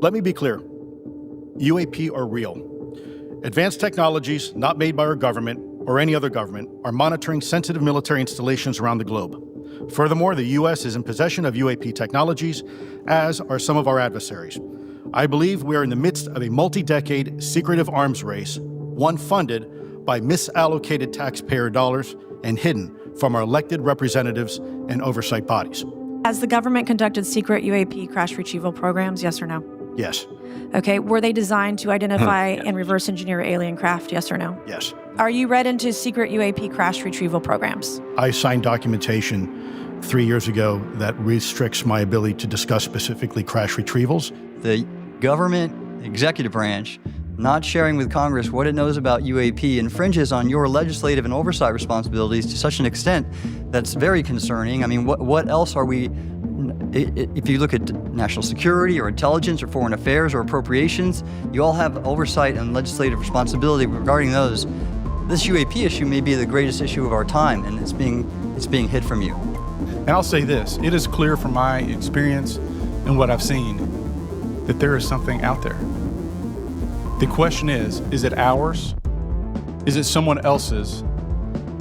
Let me be clear. UAP are real. Advanced technologies not made by our government or any other government are monitoring sensitive military installations around the globe. Furthermore, the U.S. is in possession of UAP technologies, as are some of our adversaries. I believe we are in the midst of a multi-decade secretive arms race, one funded by misallocated taxpayer dollars and hidden from our elected representatives and oversight bodies. Has the government conducted secret UAP crash retrieval programs, yes or no? Yes. Okay, were they designed to identify and reverse engineer alien craft, yes or no? Yes. Are you read into secret UAP crash retrieval programs? I signed documentation 3 years ago that restricts my ability to discuss specifically crash retrievals. The government executive branch not sharing with Congress what it knows about UAP infringes on your legislative and oversight responsibilities to such an extent that's very concerning. I mean, what else are we, if you look at national security or intelligence or foreign affairs or appropriations, you all have oversight and legislative responsibility regarding those. This UAP issue may be the greatest issue of our time, and it's being hid from you. And I'll say this, it is clear from my experience and what I've seen that there is something out there. The question is it ours? Is it someone else's?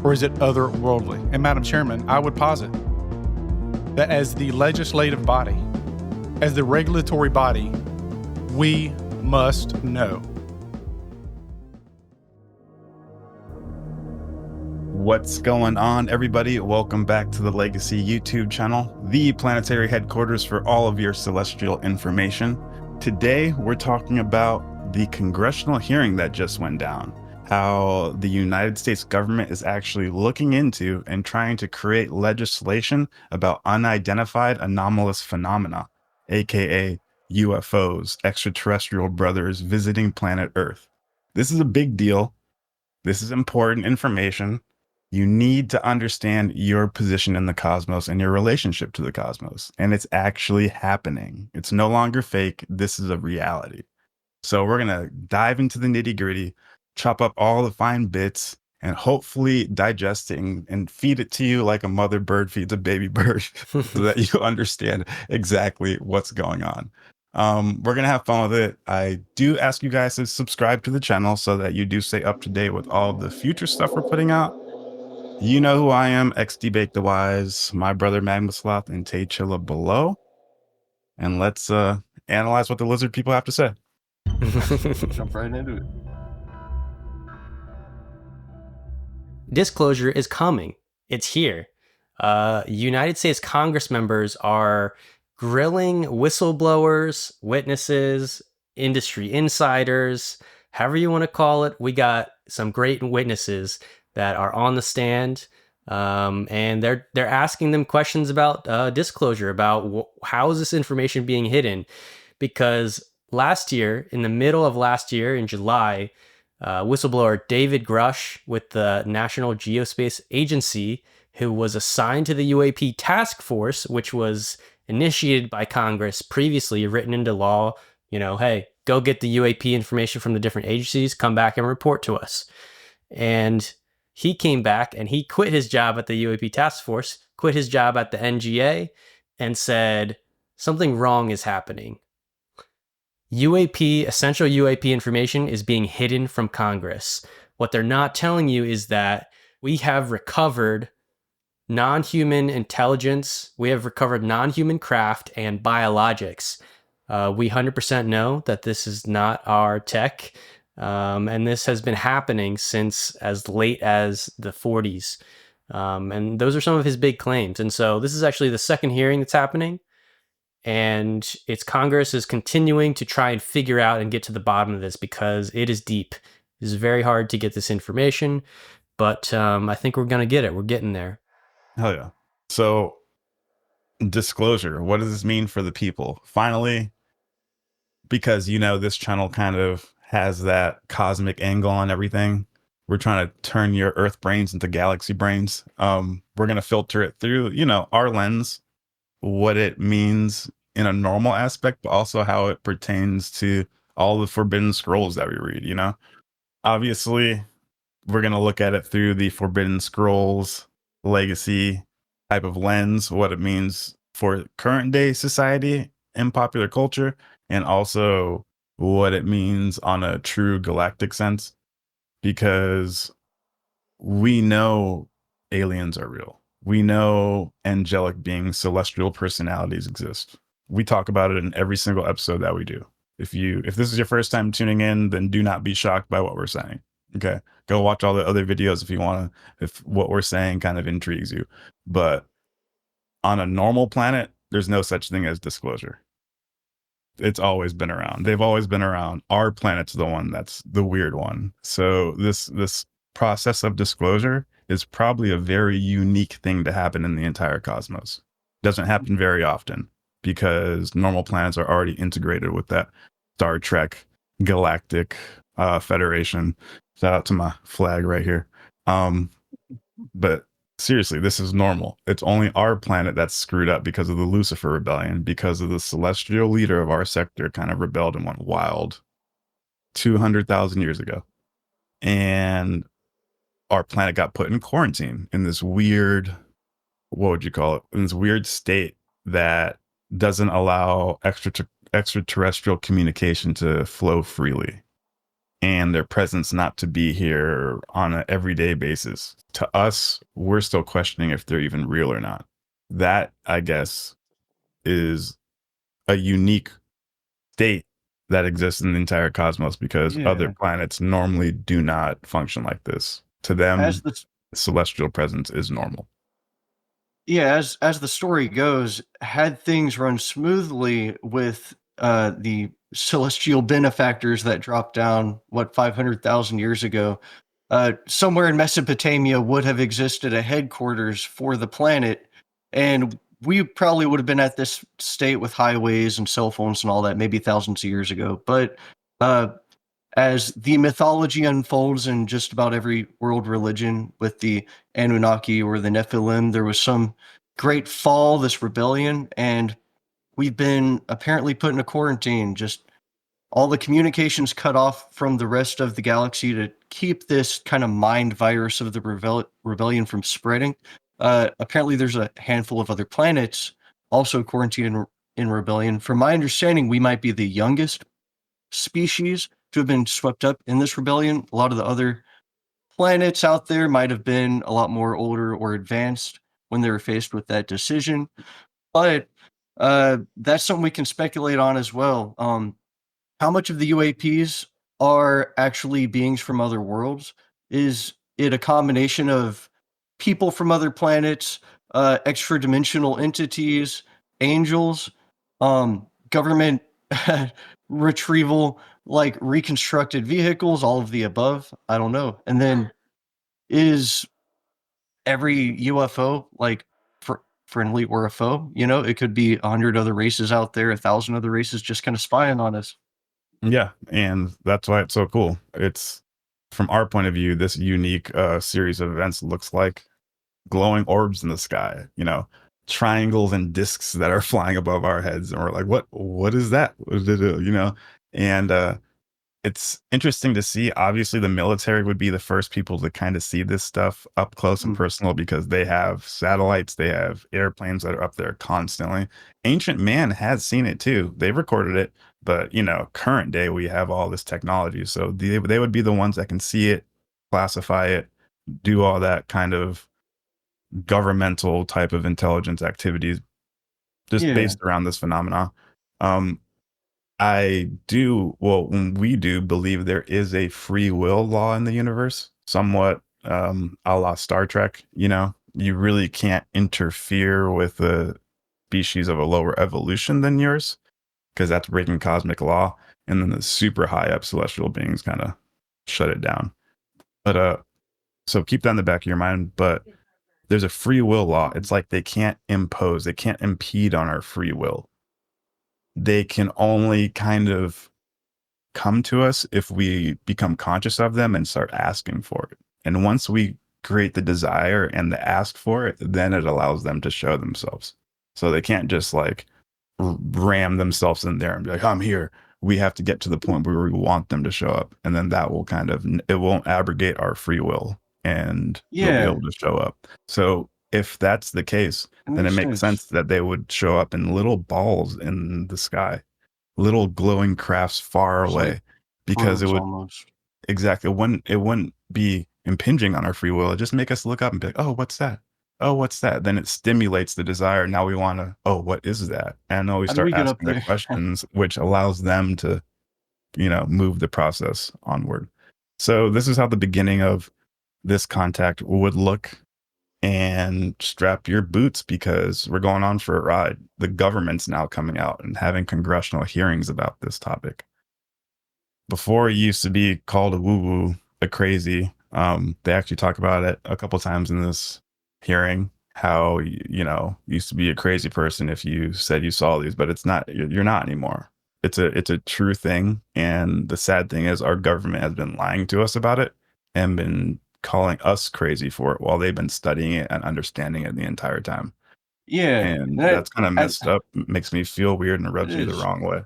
Or is it otherworldly? And Madam Chairman, I would posit that as the legislative body, as the regulatory body, we must know. What's going on, everybody? Welcome back to the Legacy YouTube channel, the planetary headquarters for all of your celestial information. Today, we're talking about the congressional hearing that just went down, how the United States government is actually looking into and trying to create legislation about unidentified anomalous phenomena, aka UFOs, extraterrestrial brothers visiting planet Earth. This is a big deal. This is important information. You need to understand your position in the cosmos and your relationship to the cosmos. And it's actually happening. It's no longer fake. This is a reality. So we're going to dive into the nitty gritty, chop up all the fine bits, and hopefully digest it and feed it to you like a mother bird feeds a baby bird so that you understand exactly what's going on. We're going to have fun with it. I do ask you guys to subscribe to the channel so that you do stay up to date with all the future stuff we're putting out. You know who I am, XD Bake the Wise, my brother Magmasloth, and Tay Chilla below. And let's analyze what the lizard people have to say. Jump right into it. Disclosure is coming. It's here. United States Congress members are grilling whistleblowers, witnesses, industry insiders, however you want to call it. We got some great witnesses that are on the stand, and they're asking them questions about disclosure, about how is this information being hidden? Because last year, in the middle of last year, in July, whistleblower David Grush with the National Geospatial Agency, who was assigned to the UAP task force, which was initiated by Congress, previously written into law, hey, go get the UAP information from the different agencies, come back and report to us. And he came back and he quit his job at the UAP task force, quit his job at the NGA, and said, something wrong is happening. UAP, essential UAP information is being hidden from Congress. What they're not telling you is that we have recovered non-human intelligence, we have recovered non-human craft and biologics. We 100% know that this is not our tech, and this has been happening since as late as the 40s. And those are some of his big claims. And so this is actually the second hearing that's happening. And it's Congress is continuing to try and figure out and get to the bottom of this because it is deep. It is very hard to get this information, but I think we're going to get it. We're getting there. Hell yeah. So disclosure, what does this mean for the people? Finally, because, this channel kind of has that cosmic angle on everything. We're trying to turn your Earth brains into galaxy brains. We're going to filter it through, our lens, what it means in a normal aspect, but also how it pertains to all the forbidden scrolls that we read, Obviously, we're going to look at it through the forbidden scrolls, legacy type of lens, what it means for current day society and popular culture, and also what it means on a true galactic sense, because we know aliens are real. We know angelic beings, celestial personalities exist. We talk about it in every single episode that we do. If this is your first time tuning in, then do not be shocked by what we're saying. Okay. Go watch all the other videos if you want to, if what we're saying kind of intrigues you. But on a normal planet, there's no such thing as disclosure. It's always been around. They've always been around. Our planet's the one that's the weird one. So this process of disclosure is probably a very unique thing to happen in the entire cosmos. Doesn't happen very often because normal planets are already integrated with that Star Trek Galactic Federation. Shout out to my flag right here. But seriously, this is normal. It's only our planet that's screwed up because of the Lucifer rebellion, because of the celestial leader of our sector kind of rebelled and went wild 200,000 years ago. And our planet got put in quarantine in this weird, what would you call it? In this weird state that doesn't allow extraterrestrial communication to flow freely, and their presence not to be here on an everyday basis. To us, we're still questioning if they're even real or not. That, I guess, is a unique state that exists in the entire cosmos, because other planets normally do not function like this. To them, celestial presence is normal. Yeah, as the story goes, had things run smoothly with the celestial benefactors that dropped down, 500,000 years ago, somewhere in Mesopotamia would have existed a headquarters for the planet, and we probably would have been at this state with highways and cell phones and all that maybe thousands of years ago. But as the mythology unfolds in just about every world religion, with the Anunnaki or the Nephilim, there was some great fall, this rebellion, and we've been apparently put in a quarantine, just all the communications cut off from the rest of the galaxy to keep this kind of mind virus of the rebellion from spreading. Apparently, there's a handful of other planets also quarantined in rebellion. From my understanding, we might be the youngest species to have been swept up in this rebellion. A lot of the other planets out there might have been a lot more older or advanced when they were faced with that decision. But that's something we can speculate on as well. How much of the UAPs are actually beings from other worlds? Is it a combination of people from other planets, extra-dimensional entities, angels, government retrieval, like reconstructed vehicles, all of the above? I don't know. And then is every UFO like friendly or a foe? You know, it could be 100 other races out there, 1,000 other races just kind of spying on us. Yeah, and that's why it's so cool. It's, from our point of view, this unique series of events looks like glowing orbs in the sky, triangles and discs that are flying above our heads, and we're like, what is that? And it's interesting to see. Obviously, the military would be the first people to kind of see this stuff up close and personal, because they have satellites, they have airplanes that are up there constantly. Ancient man has seen it too. They've recorded it, but current day, we have all this technology. So they would be the ones that can see it, classify it, do all that kind of governmental type of intelligence activities just based around this phenomena. When we do believe there is a free will law in the universe, somewhat a la Star Trek. You really can't interfere with a species of a lower evolution than yours, because that's breaking cosmic law. And then the super high up celestial beings kind of shut it down. But so keep that in the back of your mind. But there's a free will law. It's like they can't impose, they can't impede on our free will. They can only kind of come to us if we become conscious of them and start asking for it. And once we create the desire and the ask for it, then it allows them to show themselves. So they can't just like ram themselves in there and be like, I'm here. We have to get to the point where we want them to show up. And then that will it won't abrogate our free will, and they'll be able to show up. So if that's the case, then it makes sense that they would show up in little balls in the sky. little glowing crafts far It's away like because it birds would almost. exactly it wouldn't be impinging on our free will. It just make us look up and be like, oh, what's that? Oh, what's that? Then it stimulates the desire. Now we want to, oh, what is that? And then we How do start we get up asking the there? questions, which allows them to, move the process onward. So this is how the beginning of this contact would look. And strap your boots because we're going on for a ride. The government's now coming out and having congressional hearings about this topic. Before it used to be called a woo-woo, a crazy. They actually talk about it a couple times in this hearing, how, used to be a crazy person if you said you saw these, but it's not, you're not anymore. It's a true thing. And the sad thing is our government has been lying to us about it and been calling us crazy for it while they've been studying it and understanding it the entire time. Yeah, And that that's kind of messed up. Makes me feel weird and it rubs me the is. wrong way.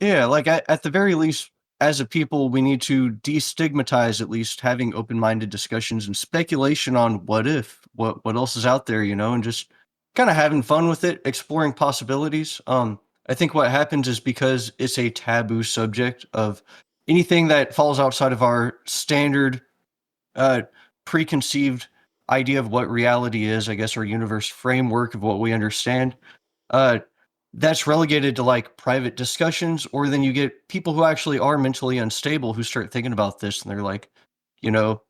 Yeah, like at the very least, as a people, we need to destigmatize at least having open-minded discussions and speculation on what if, what else is out there, and just kind of having fun with it, exploring possibilities. I think what happens is because it's a taboo subject of anything that falls outside of our standard uh, preconceived idea of what reality is, I guess, our universe framework of what we understand. Uh, that's relegated to like private discussions, or then you get people who actually are mentally unstable who start thinking about this and they're like, you know,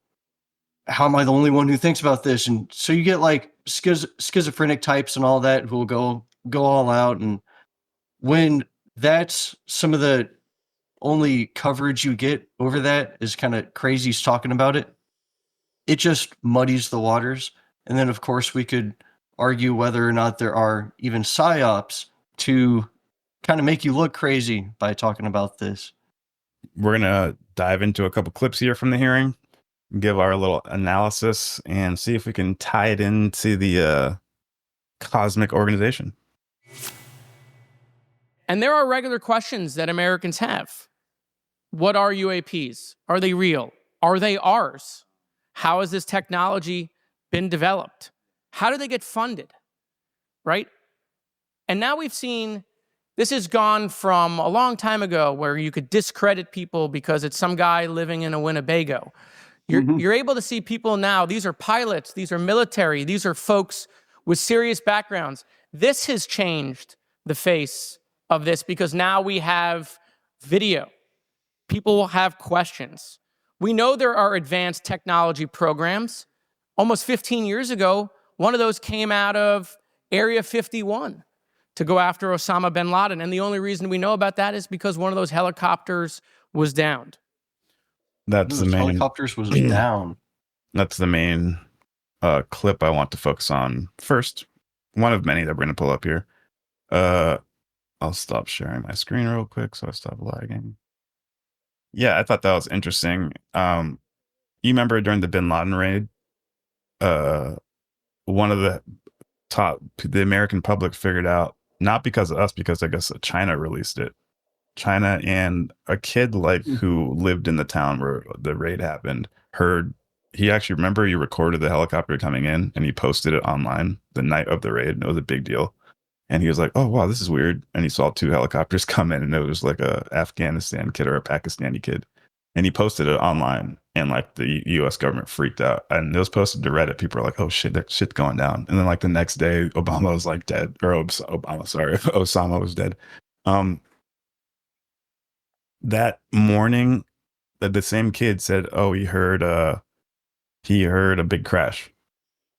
how am I the only one who thinks about this? And so you get like schizophrenic types and all that who will go all out. And when that's some of the only coverage you get over that is kind of crazies talking about it, it just muddies the waters. And then, of course, we could argue whether or not there are even psyops to kind of make you look crazy by talking about this. We're going to dive into a couple clips here from the hearing, give our little analysis, and see if we can tie it into the cosmic organization. And there are regular questions that Americans have. What are UAPs? Are they real? Are they ours? How has this technology been developed? How do they get funded? Right? And now we've seen this has gone from a long time ago where you could discredit people because it's some guy living in a Winnebago. You're able to see people now. These are pilots. These are military. These are folks with serious backgrounds. This has changed the face of this because now we have video. People will have questions. We know there are advanced technology programs. Almost 15 years ago, one of those came out of Area 51 to go after Osama bin Laden. And the only reason we know about that is because one of those helicopters was downed. That's the main helicopters was down. That's the main clip I want to focus on first. One of many that we're going to pull up here. I'll stop sharing my screen real quick so I stop lagging. Yeah, I thought that was interesting. You remember during the bin Laden raid, one of the American public figured out, not because of us, because I guess China released it. China and a kid who lived in the town where the raid happened he actually, remember, he recorded the helicopter coming in and he posted it online the night of the raid, and it was a big deal. And he was like, oh, wow, this is weird. And he saw 2 helicopters come in, and it was like a Afghanistan kid or a Pakistani kid. And he posted it online, and like the US government freaked out. And it was posted to Reddit. People were like, oh shit, that shit's going down. And then like the next day, Obama was like dead, or Osama was dead. That morning, the same kid said, oh, he heard a big crash.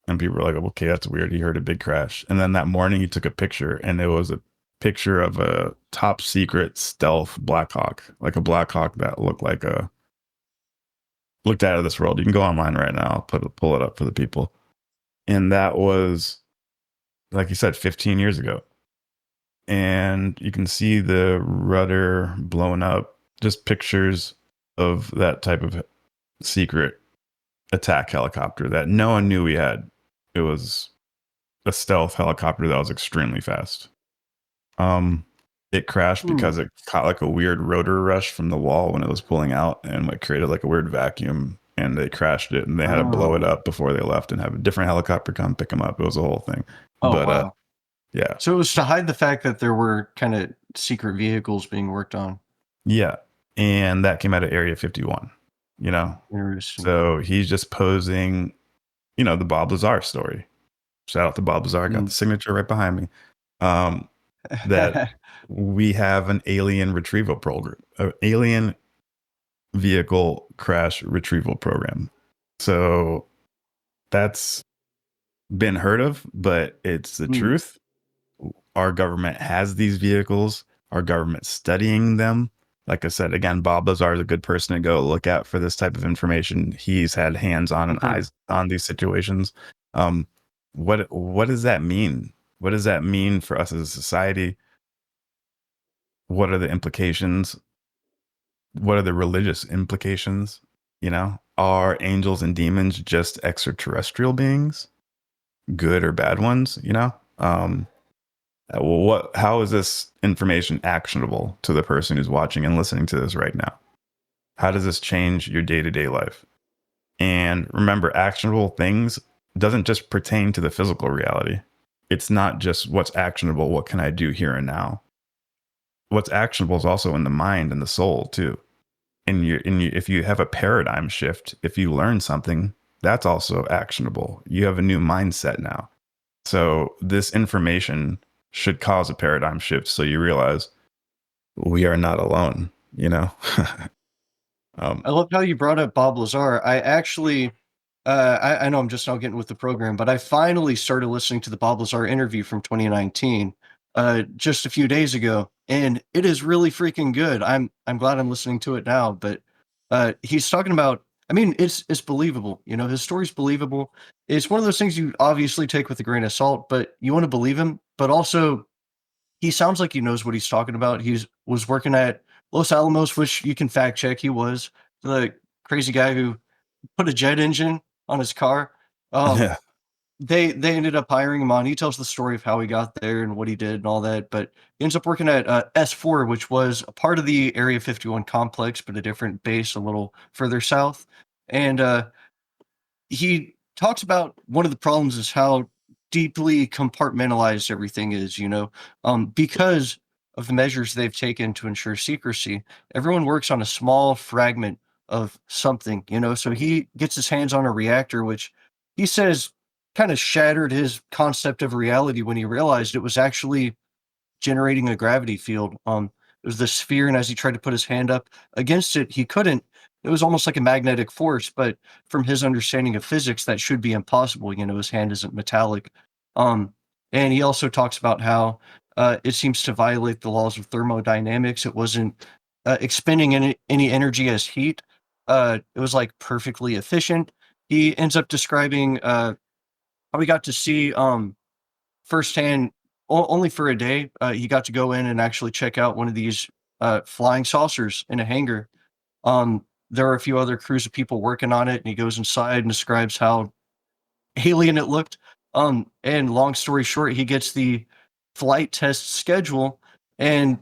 And people were like, okay, that's weird. He heard a big crash. And then that morning he took a picture, and it was a picture of a top secret stealth Black Hawk, like a Black Hawk that looked out of this world. You can go online right now. I'll pull it up for the people. And that was, like you said, 15 years ago. And you can see the rudder blown up, just pictures of that type of secret attack helicopter that no one knew we had. It was a stealth helicopter that was extremely fast. It crashed because it caught like a weird rotor rush from the wall when it was pulling out, and it created like a weird vacuum, and they crashed it, and they had to blow it up before they left and have a different helicopter come pick them up. It was a whole thing. Oh, wow. Yeah. So it was to hide the fact that there were kind of secret vehicles being worked on. Yeah. And that came out of Area 51, you know? Interesting. So he's just posing, you know, the Bob Lazar story. Shout out to Bob Lazar, got the signature right behind me. That we have an alien retrieval program, an alien vehicle crash retrieval program. So that's been heard of, but it's the truth. Our government has these vehicles. Our government's studying them. Like I said, again, Bob Lazar is a good person to go look at for this type of information. He's had hands on and eyes on these situations. What does that mean? What does that mean for us as a society? What are the implications? What are the religious implications? You know, are angels and demons just extraterrestrial beings, good or bad ones? You know, how is this information actionable to the person who's watching and listening to this right now? How does this change your day-to-day life? And remember, actionable things doesn't just pertain to the physical reality. It's not just what's actionable. What can I do here and now? What's actionable is also in the mind and the soul too. If you have a paradigm shift, if you learn something, that's also actionable. You have a new mindset now. So this information should cause a paradigm shift, so you realize we are not alone, you know? I love how you brought up Bob Lazar. I actually, I know I'm just now getting with the program, but I finally started listening to the Bob Lazar interview from 2019 just a few days ago, and it is really freaking good. I'm glad I'm listening to it now, but he's talking about, I mean, it's believable. You know, his story's believable. It's one of those things you obviously take with a grain of salt, but you want to believe him. But also, he sounds like he knows what he's talking about. Was working at Los Alamos, which you can fact check. He was the crazy guy who put a jet engine on his car. Yeah. They ended up hiring him on. He tells the story of how he got there and what he did and all that. But he ends up working at S4, which was a part of the Area 51 complex, but a different base a little further south. And he talks about one of the problems is how deeply compartmentalized everything is, you know, because of the measures they've taken to ensure secrecy. Everyone works on a small fragment of something, you know, so he gets his hands on a reactor, which he says kind of shattered his concept of reality when he realized it was actually generating a gravity field. It was the sphere, and as he tried to put his hand up against it, he couldn't. It was almost like a magnetic force, but from his understanding of physics, that should be impossible. You know, his hand isn't metallic. And he also talks about how it seems to violate the laws of thermodynamics. It wasn't expending any energy as heat. It was like perfectly efficient. He ends up describing how we got to see firsthand, only for a day, he got to go in and actually check out one of these flying saucers in a hangar. There are a few other crews of people working on it, and he goes inside and describes how alien it looked. And long story short, he gets the flight test schedule, and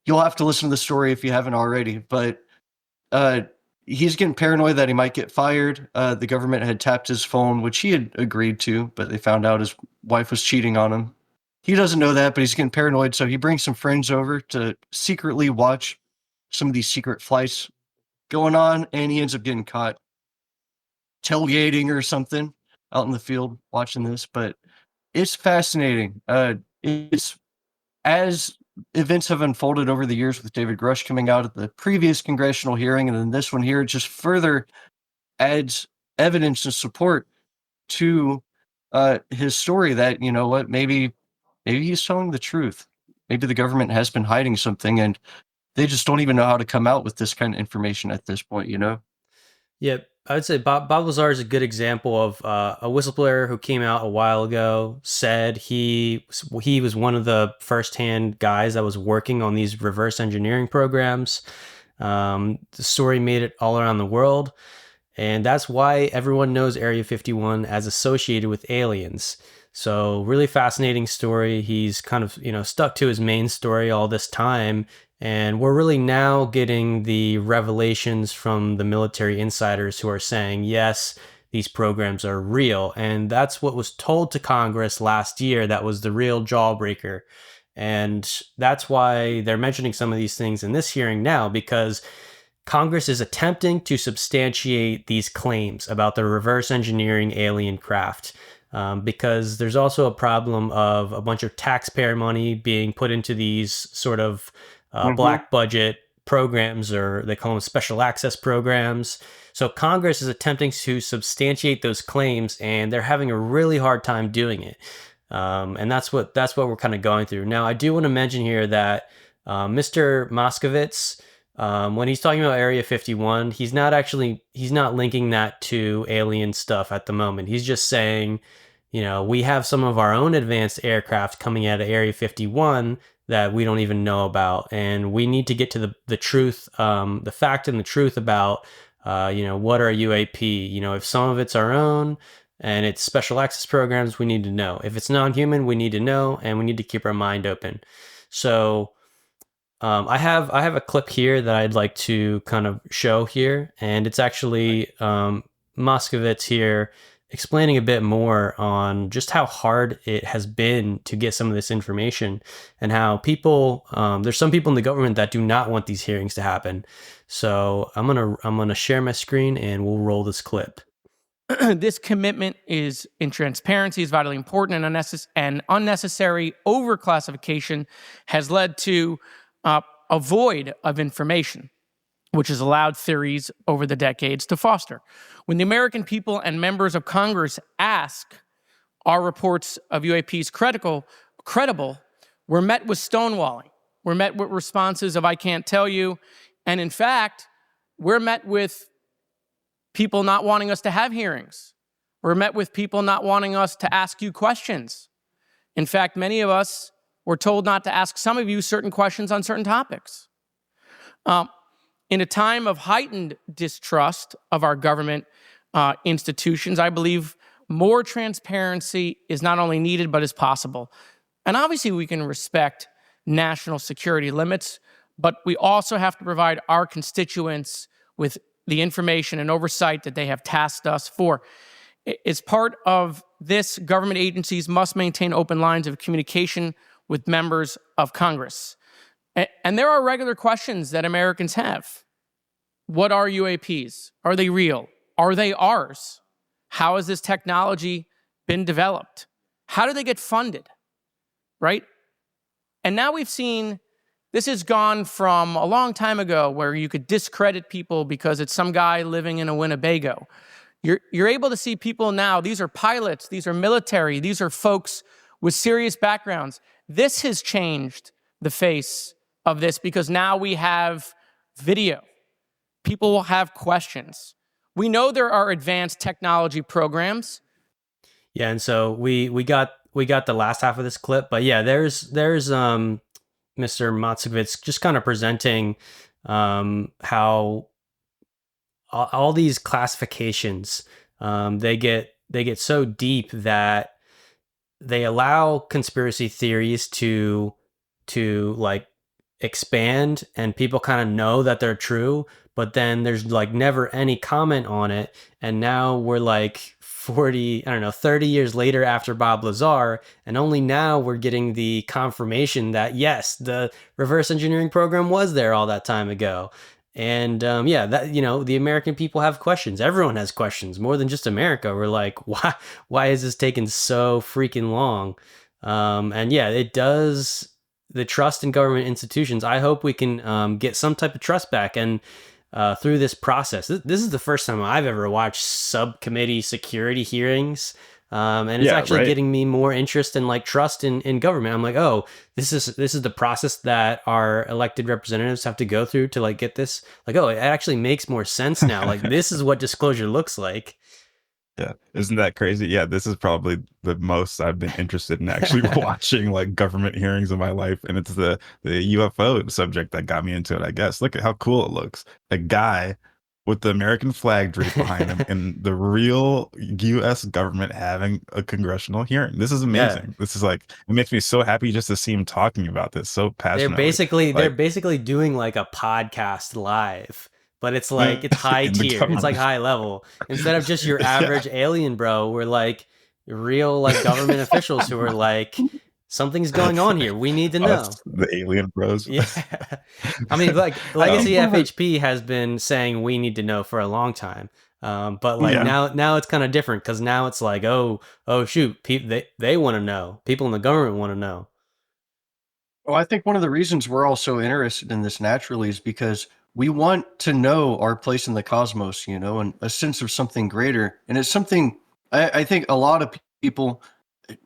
you'll have to listen to the story if you haven't already. But he's getting paranoid that he might get fired. The government had tapped his phone, which he had agreed to, but they found out his wife was cheating on him. He doesn't know that, but he's getting paranoid, so he brings some friends over to secretly watch some of these secret flights going on, and he ends up getting caught tailgating or something out in the field watching this. But it's fascinating. It's as events have unfolded over the years with David Grush coming out at the previous congressional hearing, and then this one here, it just further adds evidence and support to his story that, you know what, maybe he's telling the truth. Maybe the government has been hiding something, and they just don't even know how to come out with this kind of information at this point, you know? Yeah, I would say Bob Lazar is a good example of a whistleblower who came out a while ago, said he was one of the firsthand guys that was working on these reverse engineering programs. The story made it all around the world, and that's why everyone knows Area 51 as associated with aliens. So really fascinating story. He's kind of, stuck to his main story all this time. And we're really now getting the revelations from the military insiders who are saying, yes, these programs are real. And that's what was told to Congress last year. That was the real jawbreaker. And that's why they're mentioning some of these things in this hearing now, because Congress is attempting to substantiate these claims about the reverse engineering alien craft. Because there's also a problem of a bunch of taxpayer money being put into these sort of black budget programs, or they call them special access programs. So Congress is attempting to substantiate those claims, and they're having a really hard time doing it. And that's what we're kind of going through. Now, I do want to mention here that Mr. Moskowitz, when he's talking about Area 51, he's not linking that to alien stuff at the moment. He's just saying, we have some of our own advanced aircraft coming out of Area 51 that we don't even know about. And we need to get to the truth, the fact and the truth about, what are UAP? If some of it's our own and it's special access programs, we need to know. If it's non-human, we need to know, and we need to keep our mind open. So I have a clip here that I'd like to kind of show here, and it's actually Moskowitz here explaining a bit more on just how hard it has been to get some of this information, and how there's some people in the government that do not want these hearings to happen. So I'm gonna share my screen and we'll roll this clip. This commitment in transparency is vitally important, and unnecessary overclassification has led to a void of information, which has allowed theories over the decades to foster. When the American people and members of Congress ask, are reports of UAPs credible, we're met with stonewalling. We're met with responses of, I can't tell you. And in fact, we're met with people not wanting us to have hearings. We're met with people not wanting us to ask you questions. In fact, many of us were told not to ask some of you certain questions on certain topics. In a time of heightened distrust of our government institutions, I believe more transparency is not only needed, but is possible. And obviously, we can respect national security limits, but we also have to provide our constituents with the information and oversight that they have tasked us for. As part of this, government agencies must maintain open lines of communication with members of Congress. And there are regular questions that Americans have. What are UAPs? Are they real? Are they ours? How has this technology been developed? How do they get funded? Right? And now we've seen this has gone from a long time ago where you could discredit people because it's some guy living in a Winnebago. You're able to see people now. These are pilots. These are military. These are folks with serious backgrounds. This has changed the face of this because now we have video. People will have questions. We know there are advanced technology programs. Yeah, and so we got the last half of this clip, but yeah, there's Mr. Moskowitz just kind of presenting how all these classifications they get so deep that they allow conspiracy theories to like expand, and people kind of know that they're true, but then there's like never any comment on it. And now we're like 30 years later after Bob Lazar, and only now we're getting the confirmation that yes, the reverse engineering program was there all that time ago. And the American people have questions. Everyone has questions, more than just America. We're like, why is this taking so freaking long? And yeah, it does. The trust in government institutions, I hope we can get some type of trust back. And through this process, this is the first time I've ever watched subcommittee security hearings. And it's actually getting me more interest and like trust in government. I'm like, oh, this is the process that our elected representatives have to go through to like get this. Like, oh, it actually makes more sense now. Like, this is what disclosure looks like. Yeah. Isn't that crazy? Yeah, this is probably the most I've been interested in actually watching like government hearings in my life. And it's the UFO subject that got me into it, I guess. Look at how cool it looks. A guy with the American flag draped behind him and the real US government having a congressional hearing. This is amazing. Yeah. This is like, it makes me so happy just to see him talking about this so passionately. They're basically doing like a podcast live. but it's like it's high In the tier. It's like government. high level. Instead of just your average alien bro, we're like real like government officials who are like, something's going on here. We need to know. Us, the alien bros. Yeah. I mean, like Legacy one of the- FHP has been saying we need to know for a long time. But like Yeah. now it's kind of different because now it's like, oh shoot, they want to know. People in the government want to know. Well, I think one of the reasons we're all so interested in this naturally is because we want to know our place in the cosmos, and a sense of something greater. And it's something I think a lot of people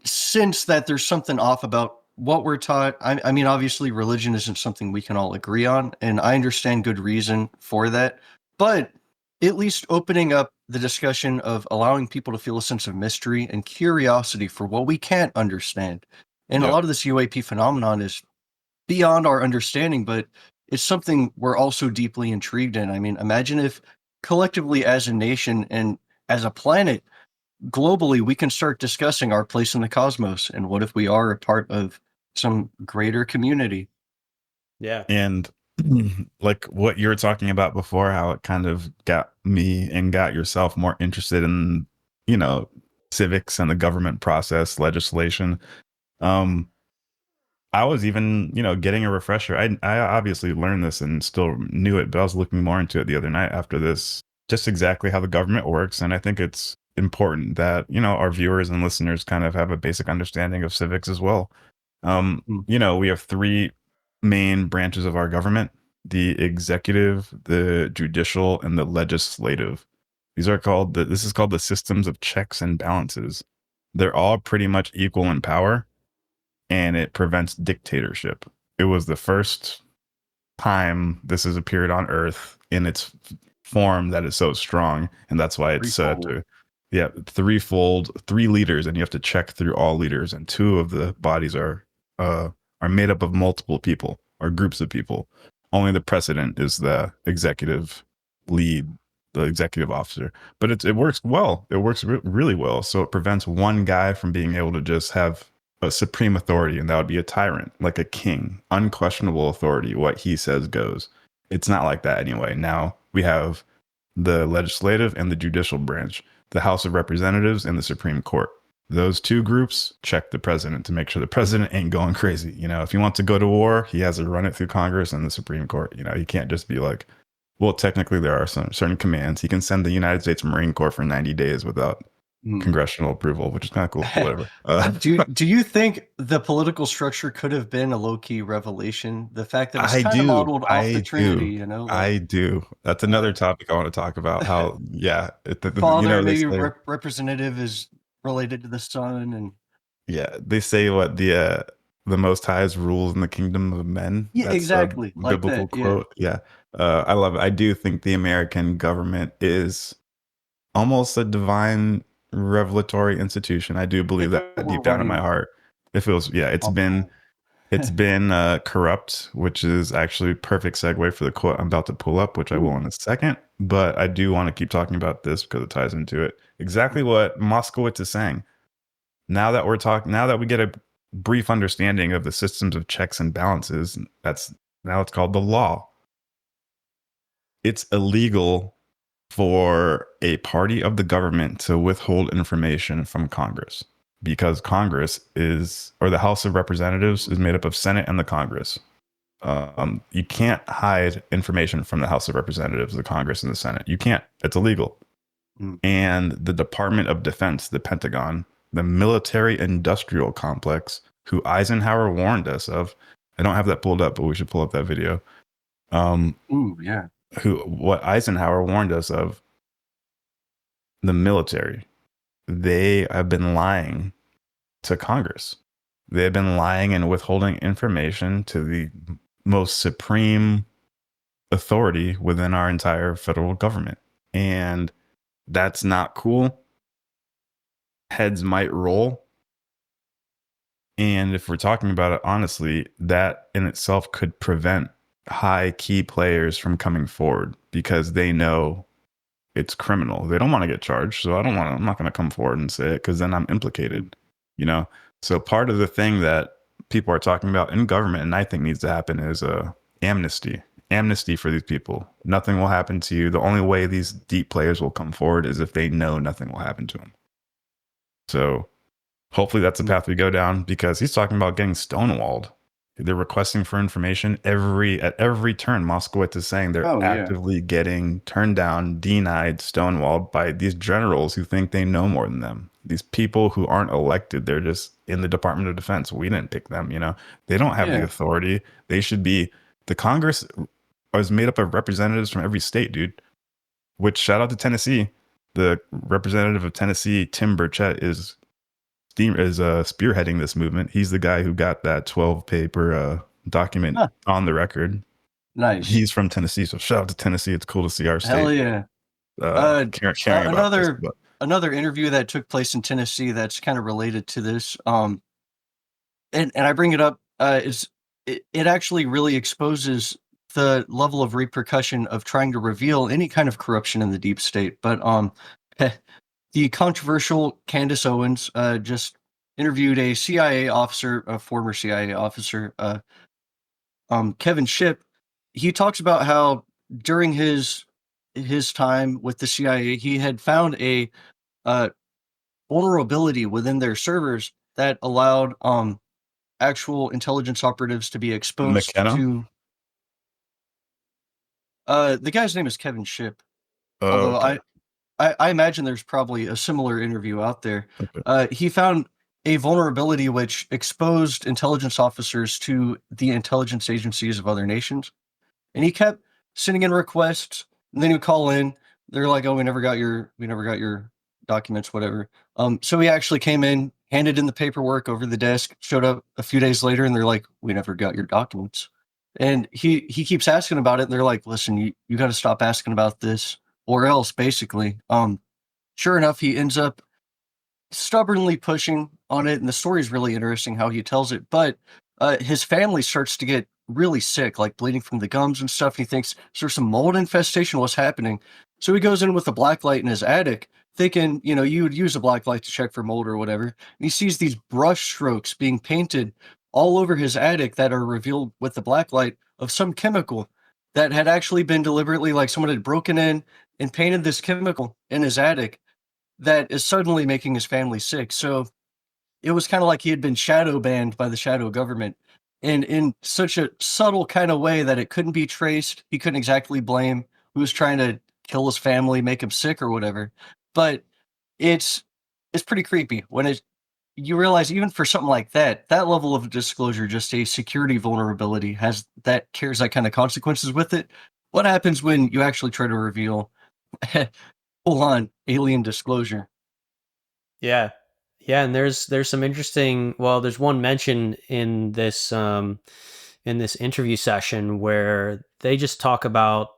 sense that there's something off about what we're taught. I mean, obviously, religion isn't something we can all agree on, and I understand good reason for that. But at least opening up the discussion of allowing people to feel a sense of mystery and curiosity for what we can't understand. And a Yep. lot of this UAP phenomenon is beyond our understanding, but it's something we're also deeply intrigued in. I mean, imagine if collectively as a nation and as a planet, globally, we can start discussing our place in the cosmos and what if we are a part of some greater community. Yeah. And like what you were talking about before, how it kind of got me and got yourself more interested in, civics and the government process, legislation. I was even, getting a refresher. I obviously learned this and still knew it, but I was looking more into it the other night after this, just exactly how the government works. And I think it's important that, our viewers and listeners kind of have a basic understanding of civics as well. We have three main branches of our government: the executive, the judicial, and the legislative. This is called the systems of checks and balances. They're all pretty much equal in power, and it prevents dictatorship. It was the first time this has appeared on Earth in its form that is so strong, and that's why it's threefold, three leaders, and you have to check through all leaders, and two of the bodies are made up of multiple people or groups of people. Only the president is the executive lead, the executive officer, but it works well. It works really well. So it prevents one guy from being able to just have a supreme authority, and that would be a tyrant, like a king, unquestionable authority. What he says goes. It's not like that anyway. Now we have the legislative and the judicial branch, the House of Representatives and the Supreme Court. Those two groups check the president to make sure the president ain't going crazy. If he wants to go to war, he has to run it through Congress and the Supreme Court. He can't just be like, well, technically there are some certain commands. He can send the United States Marine Corps for 90 days without congressional approval, which is kind of cool. Whatever. Do you think the political structure could have been a low-key revelation? The fact that it's kind of modeled off the Trinity, I do. That's another topic I want to talk about. How, Father, maybe representative is related to the Son, and they say what the Most High's rules in the kingdom of men. Yeah, That's exactly. a biblical quote. Yeah. I love it. I do think the American government is almost a divine revelatory institution. I do believe that deep down in my heart. It feels, it's been corrupt, which is actually perfect segue for the quote I'm about to pull up, which I will in a second. But I do want to keep talking about this because it ties into it. Exactly what Moskowitz is saying. Now that we get a brief understanding of the systems of checks and balances, now it's called the law. It's illegal for a party of the government to withhold information from Congress, because Congress the House of Representatives is made up of Senate and the Congress. You can't hide information from the House of Representatives, the Congress, and the Senate. You can't. It's illegal. And the Department of Defense, the Pentagon, the military industrial complex, who Eisenhower warned us of. I don't have that pulled up, but we should pull up that video. What Eisenhower warned us of, the military, they have been lying to Congress. They have been lying and withholding information to the most supreme authority within our entire federal government. And that's not cool. Heads might roll. And if we're talking about it honestly, that in itself could prevent high key players from coming forward, because they know it's criminal. They don't want to get charged. So I'm not going to come forward and say it, because then I'm implicated, So part of the thing that people are talking about in government, and I think needs to happen, is amnesty. amnesty for these people. Nothing will happen to you. The only way these deep players will come forward is if they know nothing will happen to them. So hopefully that's the path we go down, because he's talking about getting stonewalled. They're requesting for information at every turn. Moskowitz is saying they're actively getting turned down, denied, stonewalled by these generals who think they know more than them. These people who aren't elected, they're just in the Department of Defense. We didn't pick them, They don't have the authority. They should be. The Congress is made up of representatives from every state, dude. Which, shout out to Tennessee. The representative of Tennessee, Tim Burchett, is spearheading this movement. He's the guy who got that 12-paper document on the record. Nice. He's from Tennessee, so shout out to Tennessee. It's cool to see our state. Hell yeah. Caring about this, another interview that took place in Tennessee that's kind of related to this. And I bring it up. It actually really exposes the level of repercussion of trying to reveal any kind of corruption in the deep state. But the controversial Candace Owens just interviewed a CIA officer, a former CIA officer, Kevin Shipp. He talks about how during his time with the CIA, he had found a vulnerability within their servers that allowed actual intelligence operatives to be exposed to. The guy's name is Kevin Shipp. Although okay. I imagine there's probably a similar interview out there. Okay. He found a vulnerability which exposed intelligence officers to the intelligence agencies of other nations. And he kept sending in requests, and then he would call in. They're like, "Oh, we never got your documents, whatever." So he actually came in, handed in the paperwork over the desk, showed up a few days later, and they're like, "We never got your documents." And he keeps asking about it, and they're like, "Listen, you got to stop asking about this, or else," basically. Sure enough, he ends up stubbornly pushing on it, and the story is really interesting how he tells it. But his family starts to get really sick, like bleeding from the gums and stuff. He thinks, "Is there some mold infestation? What's happening?" So he goes in with a black light in his attic, thinking, you would use a black light to check for mold or whatever. And he sees these brush strokes being painted all over his attic that are revealed with the black light of some chemical that had actually been deliberately, like someone had broken in and painted this chemical in his attic that is suddenly making his family sick. So it was kind of like he had been shadow banned by the shadow government, and in such a subtle kind of way that it couldn't be traced. He couldn't exactly blame who was trying to kill his family, make him sick or whatever. But it's pretty creepy when you realize, even for something like that level of disclosure, just a security vulnerability carries that kind of consequences with it. What happens when you actually try to reveal full-on alien disclosure? Yeah. And there's some interesting. Well, there's one mention in this interview session where they just talk about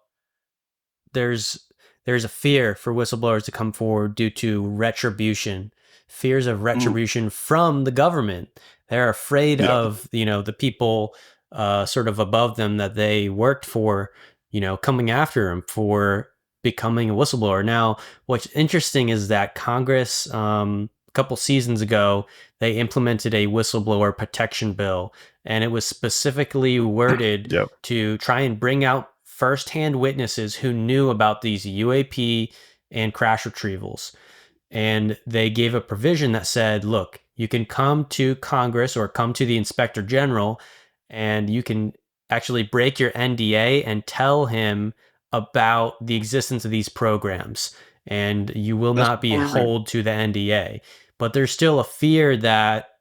there's a fear for whistleblowers to come forward due to retribution, fears of retribution from the government. They're afraid of the people sort of above them that they worked for, coming after them for becoming a whistleblower. Now, what's interesting is that Congress, a couple seasons ago, they implemented a whistleblower protection bill, and it was specifically worded to try and bring out firsthand witnesses who knew about these UAP and crash retrievals. And they gave a provision that said, look, you can come to Congress or come to the Inspector General, and you can actually break your NDA and tell him about the existence of these programs, and you will not be held to the NDA. But there's still a fear that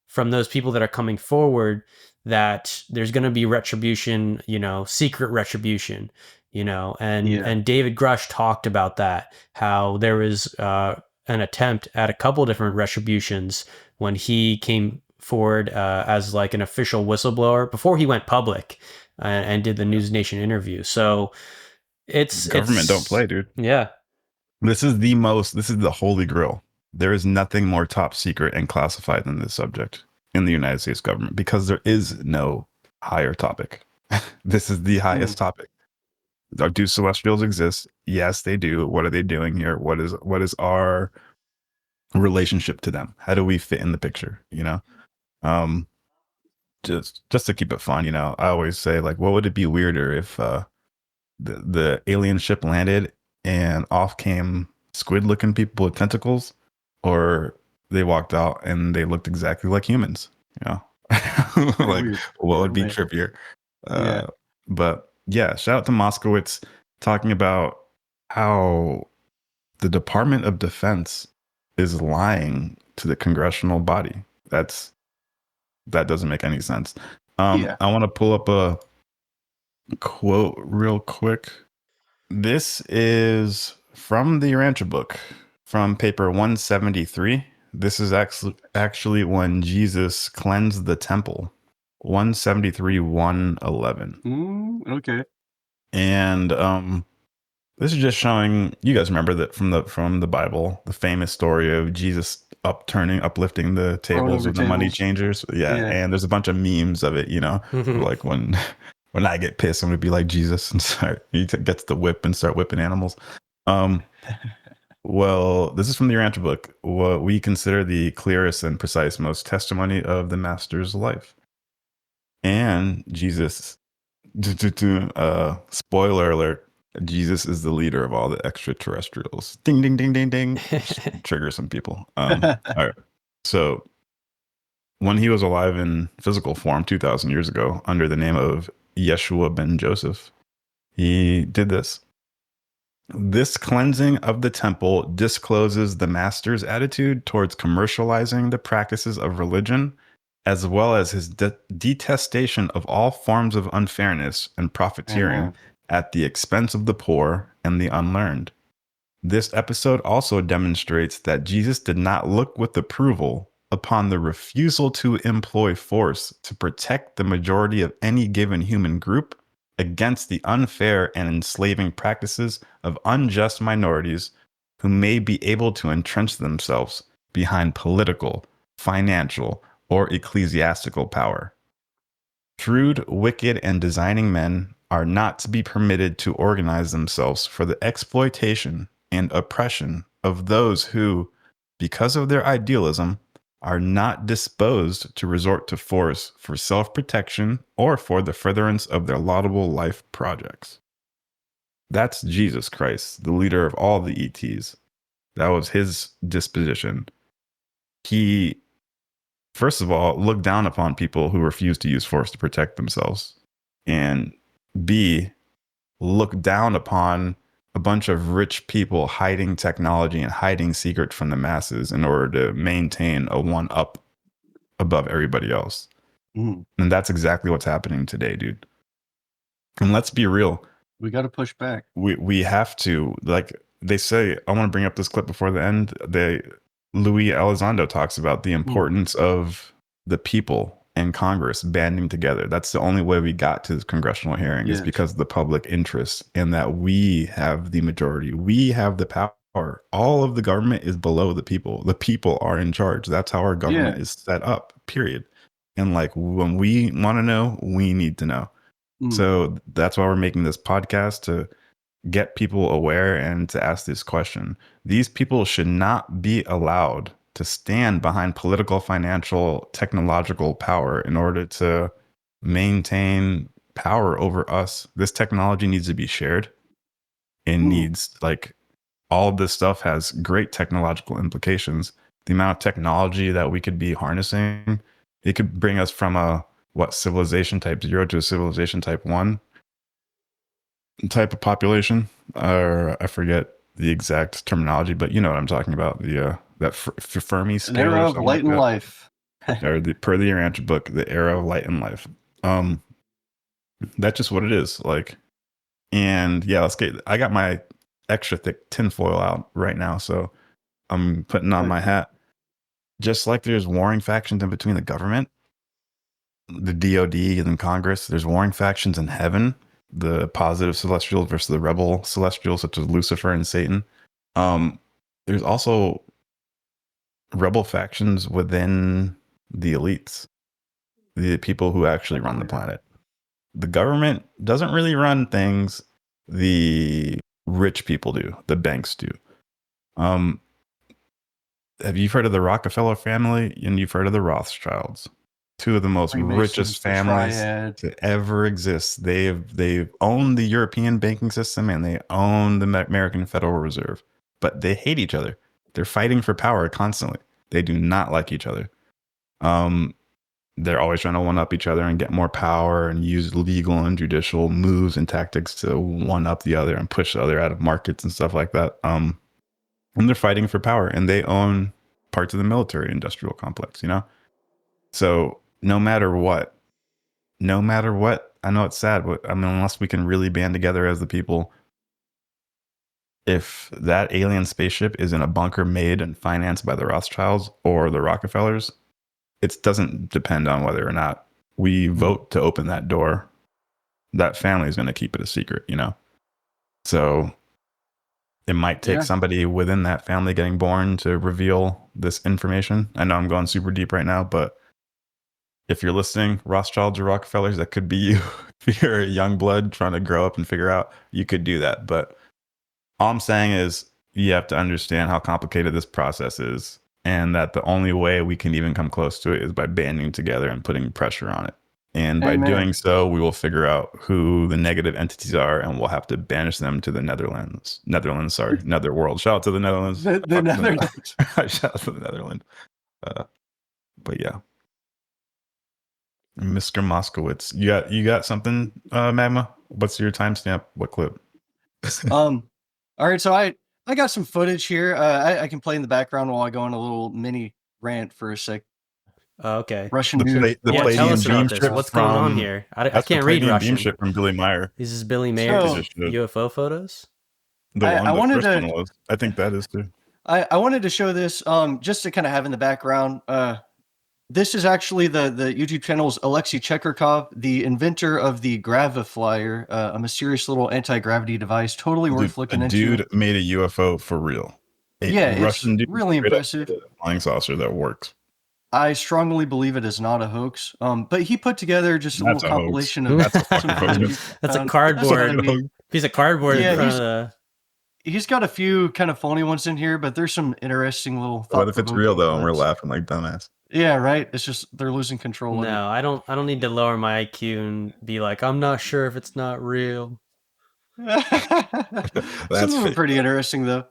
from those people that are coming forward that there's going to be retribution, secret retribution, and David Grush talked about that, how there was an attempt at a couple different retributions when he came forward as like an official whistleblower before he went public and did the News Nation interview. So government don't play, dude. Yeah. This is the holy grail. There is nothing more top secret and classified than this subject in the United States government, because there is no higher topic. This is the highest topic. Do celestials exist? Yes, they do. What are they doing here? What is our relationship to them? How do we fit in the picture? just to keep it fun, I always say, like, what would it be weirder if the alien ship landed and off came squid-looking people with tentacles, or they walked out and they looked exactly like humans? Like, Weird. what would be Right. trippier? Yeah. But yeah, shout out to Moskowitz talking about how the Department of Defense is lying to the congressional body. That doesn't make any sense. Yeah. I want to pull up a quote real quick. This is from the Urantia book, from paper 173. This is actually when Jesus cleansed the temple. 173, 111. Okay. And this is just showing, you guys remember that from the Bible, the famous story of Jesus uplifting the tables of the money changers. Yeah. And there's a bunch of memes of it, like when I get pissed, I'm gonna be like Jesus and he gets the whip and start whipping animals. Well, this is from the Urantia book, what we consider the clearest and precise most testimony of the master's life. And Jesus, spoiler alert, Jesus is the leader of all the extraterrestrials. Ding, ding, ding, ding, ding. Trigger some people. All right. So when he was alive in physical form 2,000 years ago under the name of Yeshua ben Joseph, he did this. This cleansing of the temple discloses the master's attitude towards commercializing the practices of religion, as well as his detestation of all forms of unfairness and profiteering at the expense of the poor and the unlearned. This episode also demonstrates that Jesus did not look with approval upon the refusal to employ force to protect the majority of any given human group against the unfair and enslaving practices of unjust minorities who may be able to entrench themselves behind political, financial, or ecclesiastical power. Shrewd, wicked, and designing men are not to be permitted to organize themselves for the exploitation and oppression of those who, because of their idealism, are not disposed to resort to force for self-protection or for the furtherance of their laudable life projects. That's Jesus Christ, the leader of all the ETs. That was his disposition. He, first of all, looked down upon people who refused to use force to protect themselves. And B, looked down upon a bunch of rich people hiding technology and hiding secret from the masses in order to maintain a one-up above everybody else. And that's exactly what's happening today, dude. And let's be real. We got to push back. We have to. Like they say, I want to bring up this clip before the end. Louis Elizondo talks about the importance of the people and Congress banding together. That's the only way we got to this congressional hearing is because of the public interest and that we have the majority. We have the power. All of the government is below the people. The people are in charge. That's how our government is set up, period. And like when we want to know, we need to know. So that's why we're making this podcast, to get people aware and to ask this question. These people should not be allowed to stand behind political, financial, technological power in order to maintain power over us. This technology needs to be shared. It needs, like, all of this stuff has great technological implications. The amount of technology that we could be harnessing, it could bring us from a civilization type 0 to a civilization type 1 type of population, or I forget the exact terminology, but you know what I'm talking about. That Fermi scale, an era of light and life, or per the Urantia book, the era of light and life. That's just what it is. Like, and yeah, I got my extra thick tinfoil out right now, so I'm putting on my hat. Just like there's warring factions in between the government, the DOD, and Congress, there's warring factions in heaven, the positive celestials versus the rebel celestials, such as Lucifer and Satan. There's also rebel factions within the elites, the people who actually run the planet. The government doesn't really run things. The rich people do. The banks do. Have you heard of the Rockefeller family? And you've heard of the Rothschilds? two of the most richest families to ever exist. They've owned the European banking system and they own the American Federal Reserve, but they hate each other. They're fighting for power constantly. They do not like each other. They're always trying to one up each other and get more power and use legal and judicial moves and tactics to one up the other and push the other out of markets and stuff like that. And they're fighting for power, and they own parts of the military industrial complex, you know? So no matter what, I know it's sad, but I mean, unless we can really band together as the people, if that alien spaceship is in a bunker made and financed by the Rothschilds or the Rockefellers, it doesn't depend on whether or not we vote to open that door. That family is going to keep it a secret, you know? So it might take somebody within that family getting born to reveal this information. I know I'm going super deep right now, but if you're listening, Rothschilds or Rockefellers, that could be you. If you're a young blood trying to grow up and figure out, you could do that. But all I'm saying is you have to understand how complicated this process is, and that the only way we can even come close to it is by banding together and putting pressure on it. And by doing so, we will figure out who the negative entities are, and we'll have to banish them to the Netherlands. Netherworld. Shout out to the Netherlands. The Netherlands. Shout out to the Netherlands. But yeah. Mr. Moskowitz, you got something, Magma? What's your timestamp? What clip? All right, so I got some footage here. I can play in the background while I go on a little mini rant for a sec. Okay. Russian news. Tell us about this. What's going on here? I can't read Russian. Ship from Billy Meyer. This is Billy Mayer's UFO photos. I think that is too. I wanted to show this just to kind of have in the background. This is actually the YouTube channel's Alexei Chekarkov, the inventor of the Graviflyer, a mysterious little anti-gravity device, totally worth looking into. Dude made a UFO for real. Russian dude, really impressive. Flying saucer that works. I strongly believe it is not a hoax. But he put together just a little compilation of that's a cardboard piece of cardboard in front of the. He's got a few kind of phony ones in here, but there's some interesting little. What if it's real though, and we're laughing like dumbass? Yeah, right. It's just they're losing control. No, I don't need to lower my IQ and be like, I'm not sure if it's not real. Some of them pretty interesting though.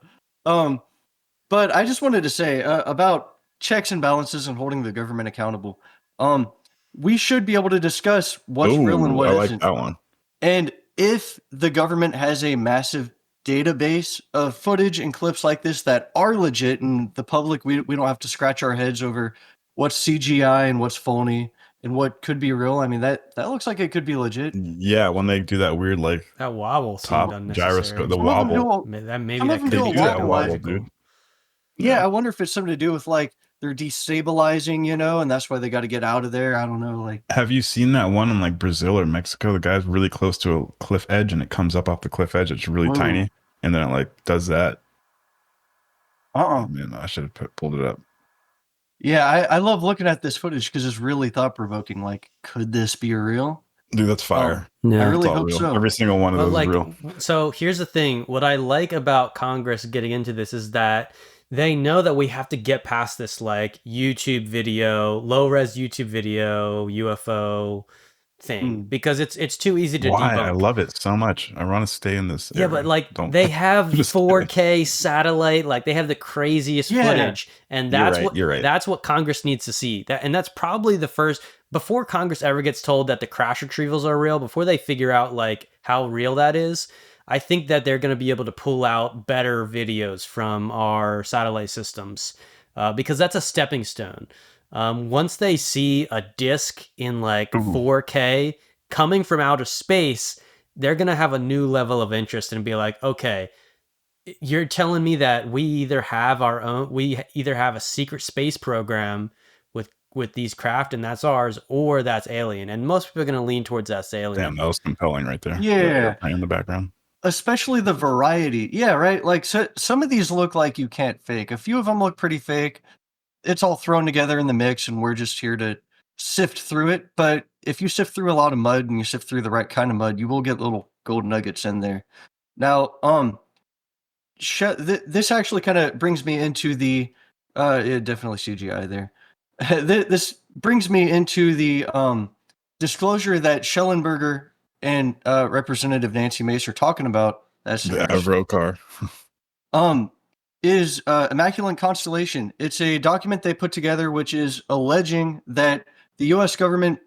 But I just wanted to say about checks and balances and holding the government accountable. We should be able to discuss what's real and what isn't. I like that one. And if the government has a massive database of footage and clips like this that are legit, and the public, we don't have to scratch our heads over what's CGI and what's phony and what could be real. I mean, that looks like it could be legit. Yeah, when they do that weird that wobble top gyroscope, the wobble. That could do that wobble, dude. Yeah, I wonder if it's something to do with like they're destabilizing, and that's why they got to get out of there. I don't know. Like, have you seen that one in like Brazil or Mexico? The guy's really close to a cliff edge and it comes up off the cliff edge. It's really tiny, and then it like does that. Man, I should have pulled it up. Yeah, I love looking at this footage because it's really thought provoking. Like, could this be real? Dude, that's fire. I really hope so. Every single one of those is real. So here's the thing. What I like about Congress getting into this is that they know that we have to get past this like YouTube video, low-res YouTube video, UFO thing because it's too easy to debunk. I love it so much. I want to stay in this area. Yeah, but like they have 4K satellite, like they have the craziest footage, and that's that's what Congress needs to see. And that's probably the first before Congress ever gets told that the crash retrievals are real, before they figure out like how real that is. I think that they're going to be able to pull out better videos from our satellite systems because that's a stepping stone. Once they see a disc in like 4K coming from outer space, they're going to have a new level of interest and be like, okay, you're telling me that we either have a secret space program with these craft and that's ours, or that's alien. And most people are going to lean towards that's alien. Damn, that was compelling right there. Yeah. In the background. Especially the variety. Yeah, right. Like some of these look like you can't fake. A few of them look pretty fake. It's all thrown together in the mix and we're just here to sift through it. But if you sift through a lot of mud and you sift through the right kind of mud, you will get little gold nuggets in there. Now, this actually kind of brings me into the definitely CGI there. brings me into the disclosure that Schellenberger and Representative Nancy Mace are talking about. That's The Avro car. is Immaculate Constellation. It's a document they put together which is alleging that the U.S. government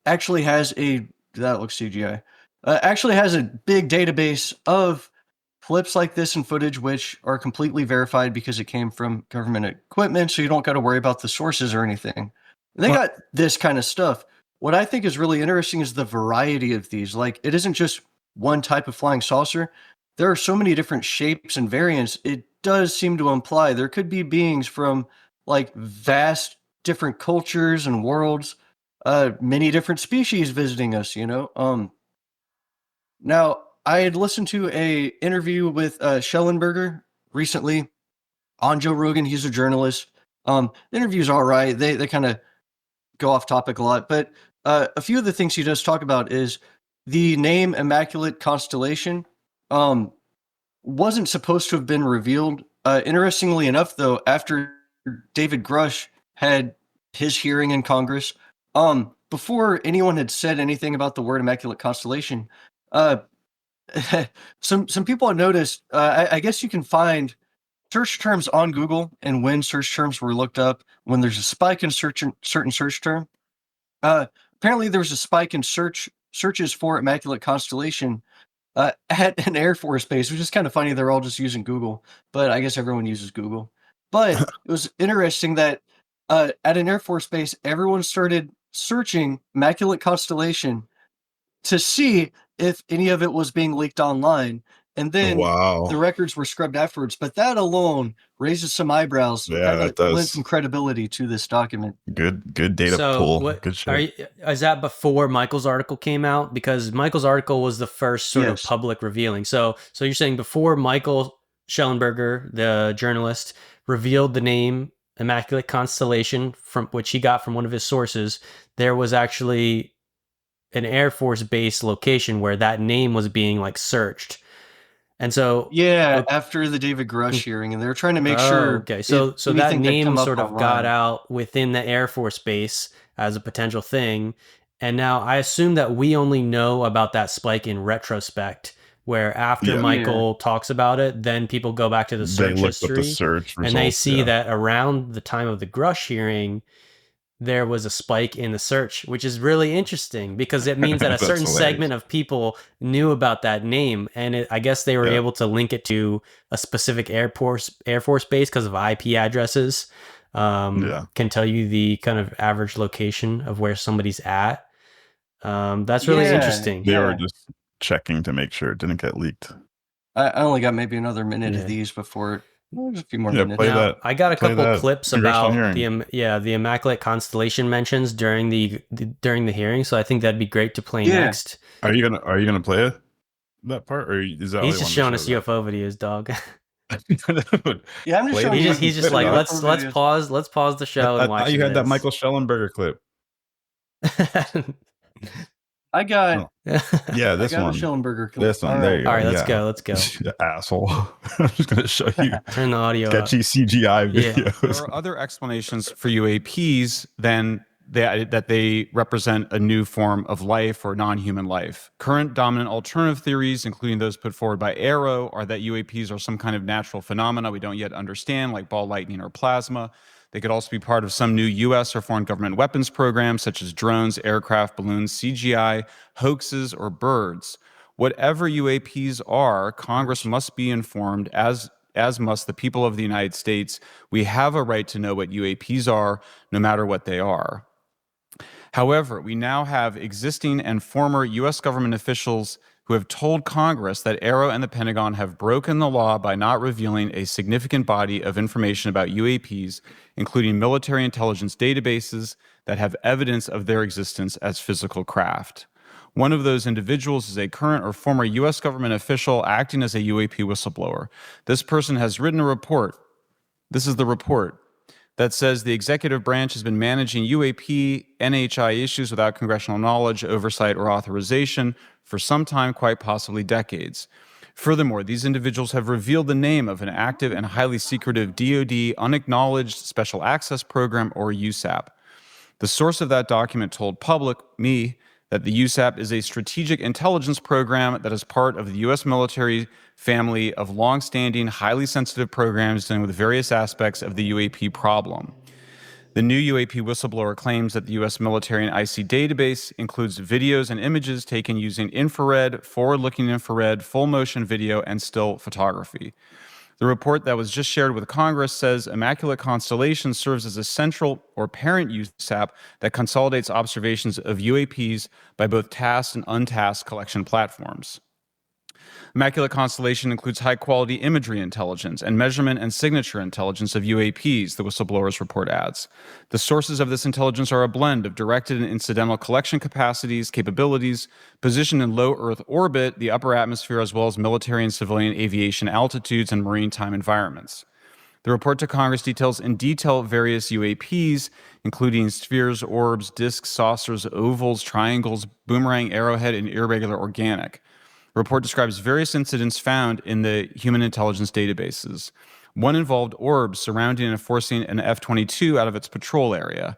actually has that looks CGI, actually has a big database of clips like this and footage which are completely verified because it came from government equipment, so you don't got to worry about the sources or anything. They got this kind of stuff. What I think is really interesting is the variety of these. Like, it isn't just one type of flying saucer. There are so many different shapes and variants. It does seem to imply there could be beings from like vast different cultures and worlds, many different species visiting us, you know? Now, I had listened to a interview with Schellenberger recently on Joe Rogan. He's a journalist. The interview's all right. They kind of go off topic a lot, but a few of the things he does talk about is the name Immaculate Constellation wasn't supposed to have been revealed. Interestingly enough, though, after David Grush had his hearing in Congress, before anyone had said anything about the word Immaculate Constellation, some people had noticed. I guess you can find search terms on Google, and when search terms were looked up, when there's a spike in certain search term, apparently there was a spike in searches for Immaculate Constellation at an Air Force base, which is kind of funny. They're all just using Google, but I guess everyone uses Google. But it was interesting that at an Air Force base, everyone started searching Immaculate Constellation to see if any of it was being leaked online. And then the records were scrubbed afterwards. But that alone raises some eyebrows. Yeah, that does. Lends some credibility to this document. Good data pool. Good shit. Is that before Michael's article came out? Because Michael's article was the first sort of public revealing. So you're saying before Michael Schellenberger, the journalist, revealed the name Immaculate Constellation, from which he got from one of his sources, there was actually an Air Force base location where that name was being like searched. And so after the David Grush hearing, and they were trying to make sure. Okay, so that name sort of got out within the Air Force base as a potential thing, and now I assume that we only know about that spike in retrospect, where after Michael talks about it, then people go back to the search history, and they see that around the time of the Grush hearing, there was a spike in the search, which is really interesting because it means that a certain segment of people knew about that name. And I guess they were able to link it to a specific Air Force base because of IP addresses. Can tell you the kind of average location of where somebody's at. That's really interesting. They were just checking to make sure it didn't get leaked. I only got maybe another minute of these before. Just a few more minutes. Now, I got a couple clips about the Immaculate Constellation mentions during the hearing, so I think that'd be great to play next. Are you gonna play that part, or is that? He's just showing us UFO videos, dog. I'm just showing. He's just like let's pause the show and watch. You had that Michael Schellenberger clip. I got this one. Schellenberger clip. This one. There you go. All right, let's go. Asshole. I'm just gonna show you. Turn the audio sketchy CGI videos. Yeah. There are other explanations for UAPs than that they represent a new form of life or non-human life. Current dominant alternative theories, including those put forward by Arrow, are that UAPs are some kind of natural phenomena we don't yet understand, like ball lightning or plasma. They could also be part of some new U.S. or foreign government weapons programs, such as drones, aircraft, balloons, CGI, hoaxes, or birds. Whatever UAPs are, Congress must be informed, as must the people of the United States. We have a right to know what UAPs are, no matter what they are. However, we now have existing and former U.S. government officials who have told Congress that Arrow and the Pentagon have broken the law by not revealing a significant body of information about UAPs, including military intelligence databases that have evidence of their existence as physical craft. One of those individuals is a current or former U.S. government official acting as a UAP whistleblower. This person has written a report. This is the report that says the executive branch has been managing UAP NHI issues without congressional knowledge, oversight, or authorization for some time, quite possibly decades. Furthermore, these individuals have revealed the name of an active and highly secretive DoD unacknowledged special access program, or USAP. The source of that document told me, that the USAP is a strategic intelligence program that is part of the U.S. military family of long-standing, highly sensitive programs dealing with various aspects of the UAP problem. The new UAP whistleblower claims that the U.S. military and IC database includes videos and images taken using infrared, forward-looking infrared, full-motion video, and still photography. The report that was just shared with Congress says Immaculate Constellation serves as a central or parent USAP that consolidates observations of UAPs by both tasked and untasked collection platforms. Immaculate Constellation includes high-quality imagery intelligence and measurement and signature intelligence of UAPs, the whistleblower's report adds. The sources of this intelligence are a blend of directed and incidental collection capabilities, positioned in low Earth orbit, the upper atmosphere, as well as military and civilian aviation altitudes and maritime environments. The report to Congress details in detail various UAPs, including spheres, orbs, disks, saucers, ovals, triangles, boomerang, arrowhead, and irregular organic. The report describes various incidents found in the human intelligence databases. One involved orbs surrounding and forcing an F-22 out of its patrol area.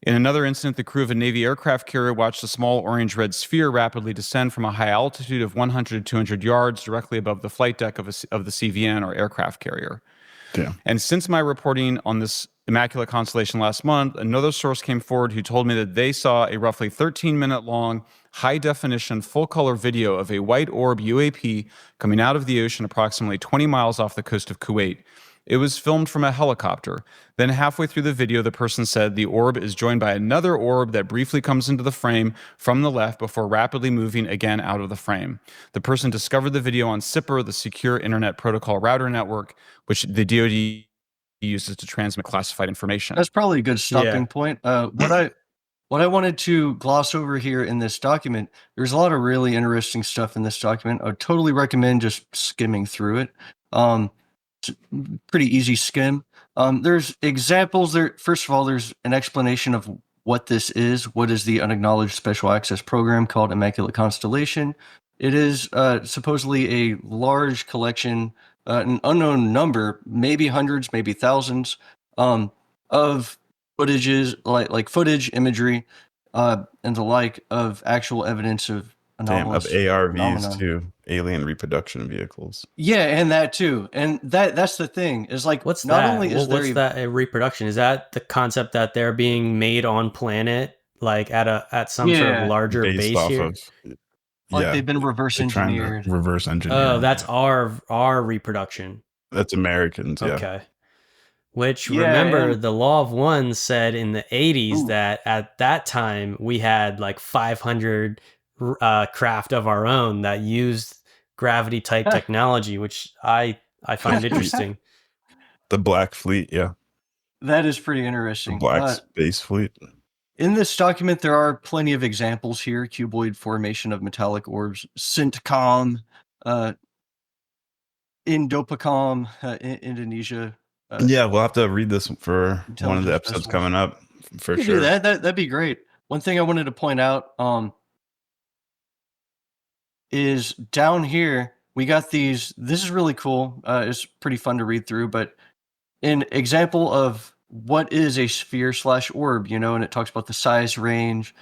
In another incident, the crew of a Navy aircraft carrier watched a small orange-red sphere rapidly descend from a high altitude of 100 to 200 yards directly above the flight deck of the CVN, or aircraft carrier. Yeah. And since my reporting on this Immaculate Constellation last month, another source came forward who told me that they saw a roughly 13-minute long, high-definition, full-color video of a white orb UAP coming out of the ocean approximately 20 miles off the coast of Kuwait. It was filmed from a helicopter. Then halfway through the video, the person said the orb is joined by another orb that briefly comes into the frame from the left before rapidly moving again out of the frame. The person discovered the video on SIPR, the Secure Internet Protocol Router Network, which the DoD uses to transmit classified information. That's probably a good stopping point. What I wanted to gloss over here in this document, there's a lot of really interesting stuff in this document. I would totally recommend just skimming through it. It's pretty easy skim. There's examples there. First of all, there's an explanation of what this is. What is the unacknowledged special access program called Immaculate Constellation? It is supposedly a large collection, an unknown number, maybe hundreds, maybe thousands, of footages, like footage, imagery, and the like, of actual evidence of anomalous of ARVs phenomenon. too, alien reproduction vehicles. Yeah, and that too. And that's the thing, is like, What's not that? only is there What's that? A reproduction? Is that the concept that they're being made on planet, like at some sort of larger Based base off here? of, like they've been reverse they're trying to engineered. reverse engineer. Oh, that's our reproduction. That's Americans. Yeah. Okay. Which, Yeah, remember, and- the Law of One said in the 80s that at that time we had like 500 craft of our own that used gravity type technology, which I find interesting. The Black Fleet, yeah. That is pretty The interesting. Black Space Fleet. In this document, there are plenty of examples here: cuboid formation of metallic orbs, Sintcom, Indopacom, Indonesia. Yeah, we'll have to read this for one of the Intelligence episodes vessels. coming up for You sure. do that. That'd be great. One thing I wanted to point out is down here we got these. This is really cool. It's pretty fun to read through, but an example of what is a sphere/orb, and it talks about the size range,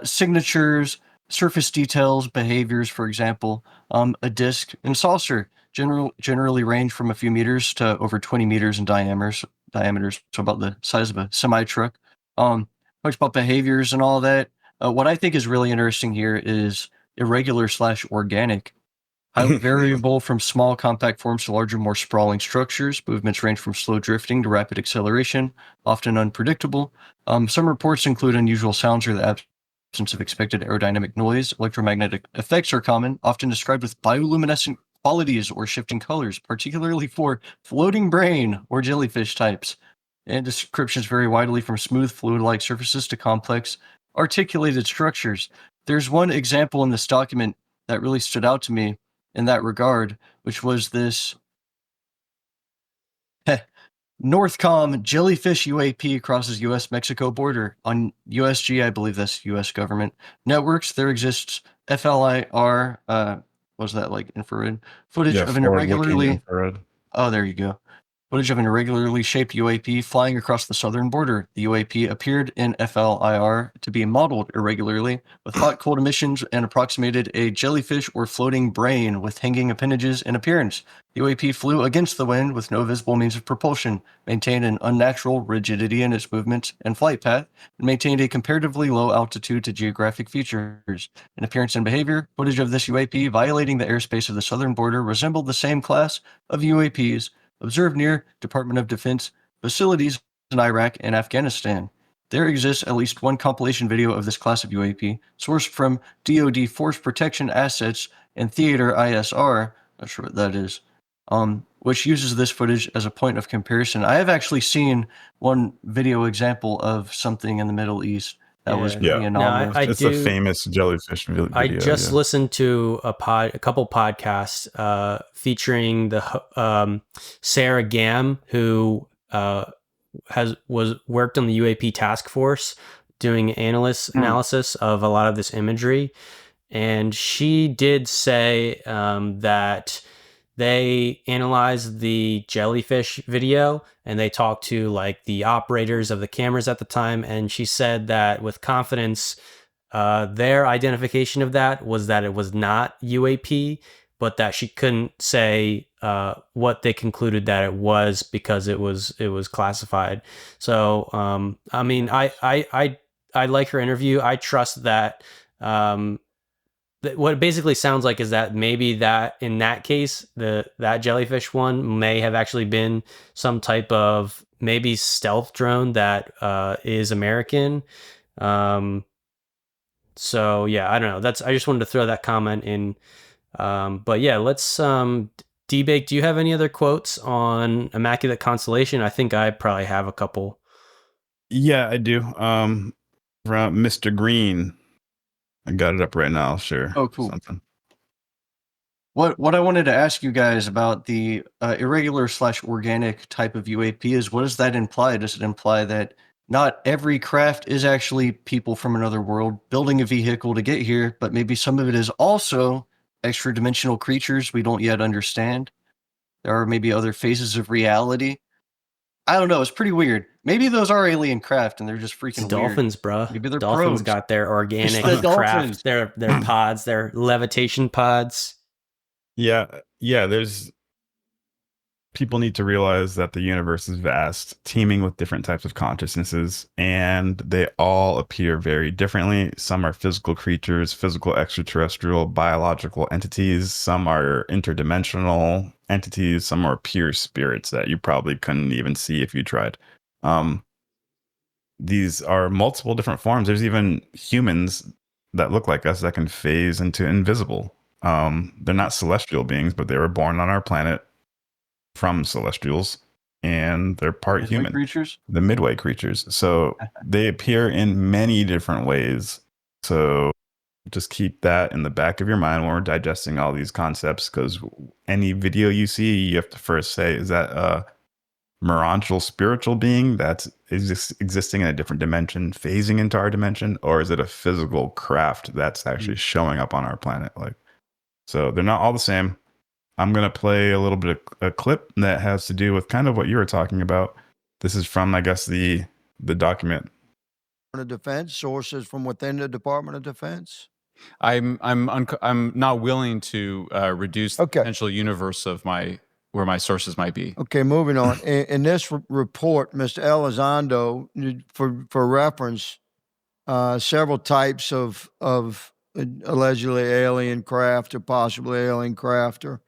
signatures, surface details, behaviors, for example, a disk and saucer generally range from a few meters to over 20 meters in diameters, so about the size of a semi-truck. Talks about behaviors and all that. What I think is really interesting here is irregular/organic. Highly variable from small compact forms to larger, more sprawling structures. Movements range from slow drifting to rapid acceleration, often unpredictable. Some reports include unusual sounds or the absence of expected aerodynamic noise. Electromagnetic effects are common, often described with bioluminescent qualities or shifting colors, particularly for floating brain or jellyfish types. And descriptions vary widely from smooth fluid-like surfaces to complex articulated structures. There's one example in this document that really stood out to me in that regard, which was this Northcom jellyfish UAP crosses U.S.-Mexico border on USG, I believe that's U.S. government networks. There exists FLIR, what was that, like infrared footage of an irregularly... infrared. Oh, there you go. Footage of an irregularly shaped UAP flying across the southern border. The UAP appeared in FLIR to be modeled irregularly, with hot cold emissions, and approximated a jellyfish or floating brain with hanging appendages in appearance. The UAP flew against the wind with no visible means of propulsion, maintained an unnatural rigidity in its movements and flight path, and maintained a comparatively low altitude to geographic features. In appearance and behavior, footage of this UAP violating the airspace of the southern border resembled the same class of UAPs observed near Department of Defense facilities in Iraq and Afghanistan. There exists at least one compilation video of this class of UAP, sourced from DoD Force Protection Assets and Theater ISR, not sure what that is, which uses this footage as a point of comparison. I have actually seen one video example of something in the Middle East that was pretty anomalous. It's a famous jellyfish video. I just listened to a couple podcasts featuring the Sarah Gam, who worked on the UAP task force doing analysis of a lot of this imagery, and she did say that they analyzed the jellyfish video and they talked to like the operators of the cameras at the time, and she said that with confidence their identification of that was that it was not UAP, but that she couldn't say what they concluded that it was because it was classified. So I mean, I like her interview. I trust that what it basically sounds like is that maybe that in that case, that jellyfish one may have actually been some type of maybe stealth drone that is American. So yeah, I don't know. I just wanted to throw that comment in. But yeah, let's D-Bake, do you have any other quotes on Immaculate Constellation? I think I probably have a couple. Yeah, I do. From Mr. Green. I got it up right now. I'll share. Oh, cool. Something. What I wanted to ask you guys about the irregular/organic type of UAP is, what does that imply? Does it imply that not every craft is actually people from another world building a vehicle to get here, but maybe some of it is also extra-dimensional creatures we don't yet understand? There are maybe other phases of reality. I don't know. It's pretty weird. Maybe those are alien craft and they're just freaking it's dolphins, weird. Bruh. Maybe they're dolphins probes. Got their organic The craft, their pods, their levitation pods. Yeah. There's people need to realize that the universe is vast, teeming with different types of consciousnesses, and they all appear very differently. Some are physical creatures, physical extraterrestrial, biological entities. Some are interdimensional entities. Some are pure spirits that you probably couldn't even see if you tried. These are multiple different forms. There's even humans that look like us that can phase into invisible. They're not celestial beings, but they were born on our planet from celestials, and they're part human. Creatures? The midway creatures. So they appear in many different ways. So just keep that in the back of your mind when we're digesting all these concepts, because any video you see, you have to first say, is that a merontial spiritual being that's existing in a different dimension, phasing into our dimension, or is it a physical craft that's actually showing up on our planet? Like, so they're not all the same. I'm going to play a little bit of a clip that has to do with kind of what you were talking about. This is from, I guess, the document. Defense, sources from within the Department of Defense. I'm not willing to reduce the potential universe of where my sources might be. Okay, moving on. In this report, Mr. Elizondo, for reference, several types of allegedly alien craft or possibly alien craft or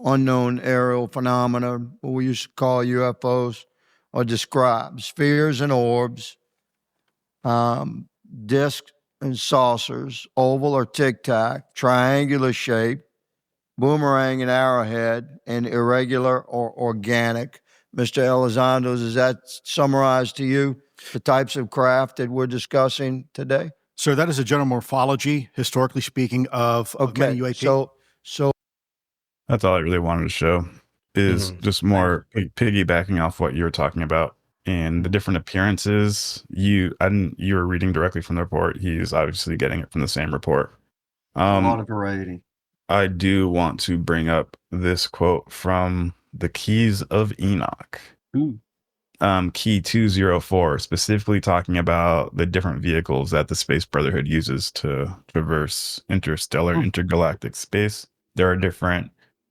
unknown aerial phenomena, what we used to call UFOs, are described. Spheres and orbs, discs and saucers, oval or tic-tac, triangular shape, boomerang and arrowhead, and irregular or organic. Mr. Elizondo, does that summarize to you the types of craft that we're discussing today? Sir, that is a general morphology, historically speaking, of many UAP. So that's all I really wanted to show, is just more piggybacking off what you were talking about and the different appearances. You were reading directly from the report. He's obviously getting it from the same report. A lot of variety. I do want to bring up this quote from the Keys of Enoch. Ooh. Key 204, specifically talking about the different vehicles that the Space Brotherhood uses to traverse interstellar, intergalactic space. There are different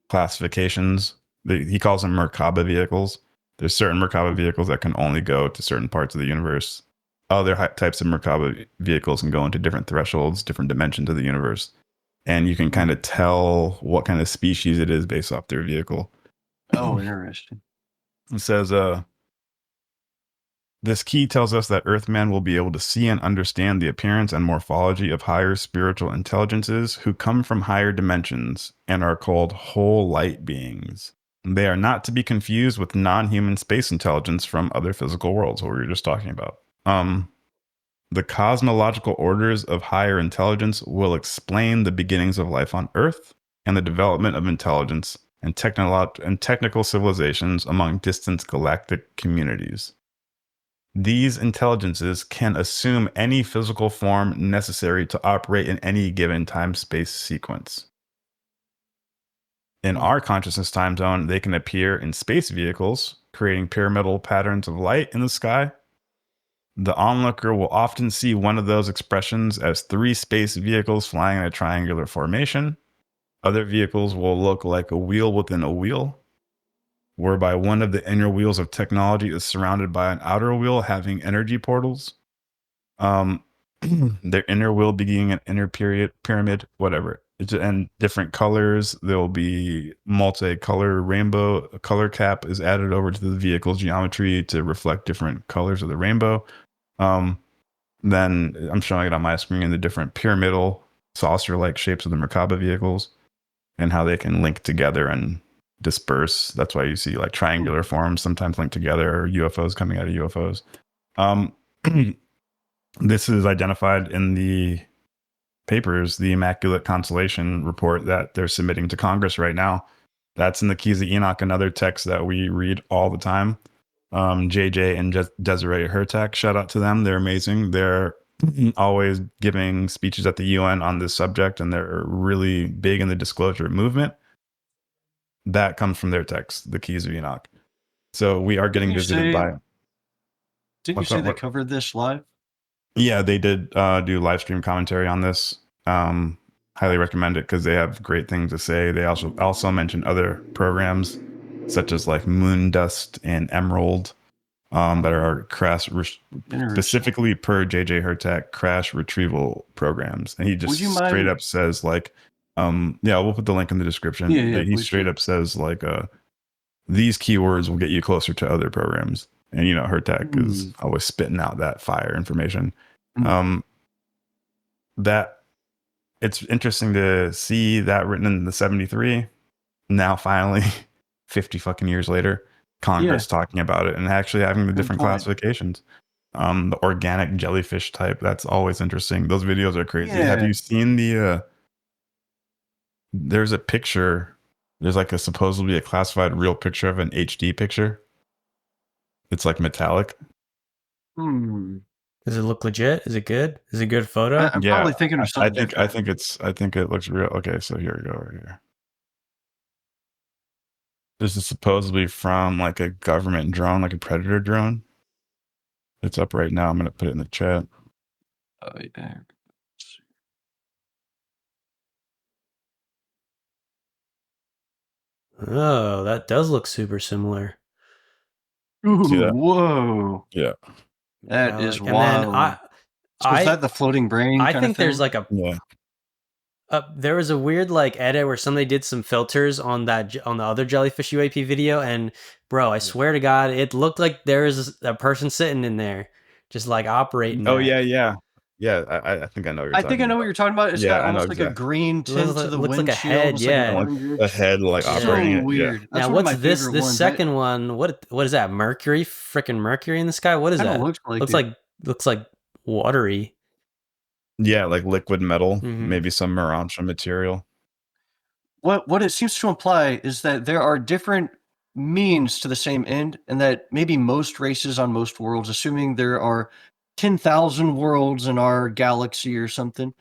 classifications. He calls them Merkaba vehicles. There's certain Merkaba vehicles that can only go to certain parts of the universe. Other types of Merkaba vehicles can go into different thresholds, different dimensions of the universe. And you can kind of tell what kind of species it is based off their vehicle. Oh, interesting. It says, this key tells us that Earthmen will be able to see and understand the appearance and morphology of higher spiritual intelligences who come from higher dimensions and are called whole light beings. They are not to be confused with non-human space intelligence from other physical worlds, what we were just talking about. The cosmological orders of higher intelligence will explain the beginnings of life on Earth and the development of intelligence and technical civilizations among distant galactic communities. These intelligences can assume any physical form necessary to operate in any given time-space sequence. In our consciousness time zone, they can appear in space vehicles, creating pyramidal patterns of light in the sky. The onlooker will often see one of those expressions as 3 space vehicles flying in a triangular formation. Other vehicles will look like a wheel within a wheel, whereby one of the inner wheels of technology is surrounded by an outer wheel having energy portals. Their inner wheel being an inner pyramid, whatever. And different colors. There will be multicolor rainbow. A color cap is added over to the vehicle's geometry to reflect different colors of the rainbow. Then I'm showing it on my screen, the different pyramidal saucer-like shapes of the Merkaba vehicles and how they can link together and disperse. That's why you see like triangular forms sometimes linked together, or UFOs coming out of UFOs. This is identified in the papers, the Immaculate Constellation report that they're submitting to Congress right now. That's in the Keys of Enoch, another text that we read all the time. JJ and Desiree Hertak, shout out to them. They're amazing. They're always giving speeches at the UN on this subject, and they're really big in the disclosure movement. That comes from their text, the Keys of Enoch. So we are getting visited by... Didn't you say they covered this live? Yeah, they did do live stream commentary on this. Highly recommend it because they have great things to say. They also mention other programs such as like Moondust and Emerald that are crash specifically per JJ Hertak crash retrieval programs. And he just straight up says like, yeah, we'll put the link in the description. Yeah, he straight up says like, these keywords will get you closer to other programs. And, you know, Hertak is always spitting out that fire information. That it's interesting to see that written in the 73. Now, finally, 50 fucking years later, Congress talking about it and actually having the different classifications. The organic jellyfish type. That's always interesting. Those videos are crazy. Yeah. Have you seen the, there's a picture, there's like a supposedly a classified real picture of an HD picture. It's like metallic. Does it look legit? Is it good? Is it a good photo? I'm probably thinking of something. I think it looks real. Okay, so here we go right here. This is supposedly from like a government drone, like a Predator drone. It's up right now. I'm gonna put it in the chat. Oh yeah. Oh, that does look super similar. Ooh, whoa. Yeah. That is wild. So is that the floating brain? I think there's like a there was a weird like edit where somebody did some filters on the other jellyfish UAP video, and bro, I swear to God, it looked like there was a person sitting in there, just like operating. Oh yeah. I think I know. I know what you're talking about. It's got almost like a green tint to the windshield. Looks like a head, a head like operating. So weird. Yeah. Now what's this? This second one, what is that? Mercury, freaking Mercury in the sky. What is that? Looks like watery. Yeah, like liquid metal, maybe some Mirancha material. What it seems to imply is that there are different means to the same end, and that maybe most races on most worlds, assuming there are 10,000 worlds in our galaxy or something,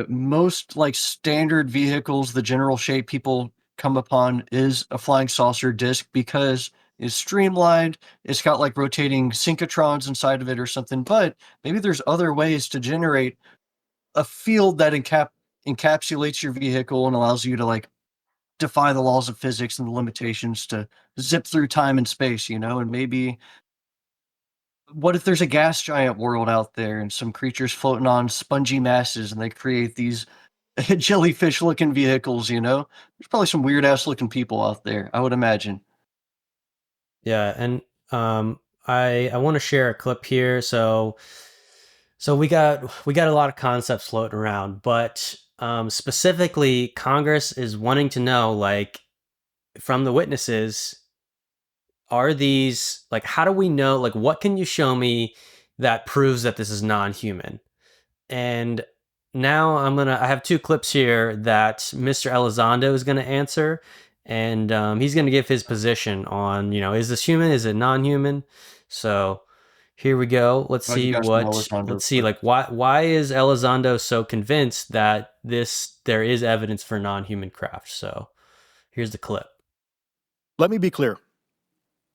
most like standard vehicles, the general shape people come upon is a flying saucer disk because it's streamlined. It's got like rotating synchrotrons inside of it or something, but maybe there's other ways to generate a field that encapsulates your vehicle and allows you to like defy the laws of physics and the limitations to zip through time and space, and maybe what if there's a gas giant world out there and some creatures floating on spongy masses and they create these jellyfish looking vehicles, There's probably some weird ass looking people out there, I would imagine. Yeah, and I want to share a clip here. So we got a lot of concepts floating around, but specifically Congress is wanting to know, like, from the witnesses, are these, like, how do we know, like, what can you show me that proves that this is non-human? And now I have two clips here that Mr. Elizondo is going to answer, and he's going to give his position on, is this human? Is it non-human? So here we go. Let's see like why is Elizondo so convinced that there is evidence for non-human craft? So here's the clip. Let me be clear.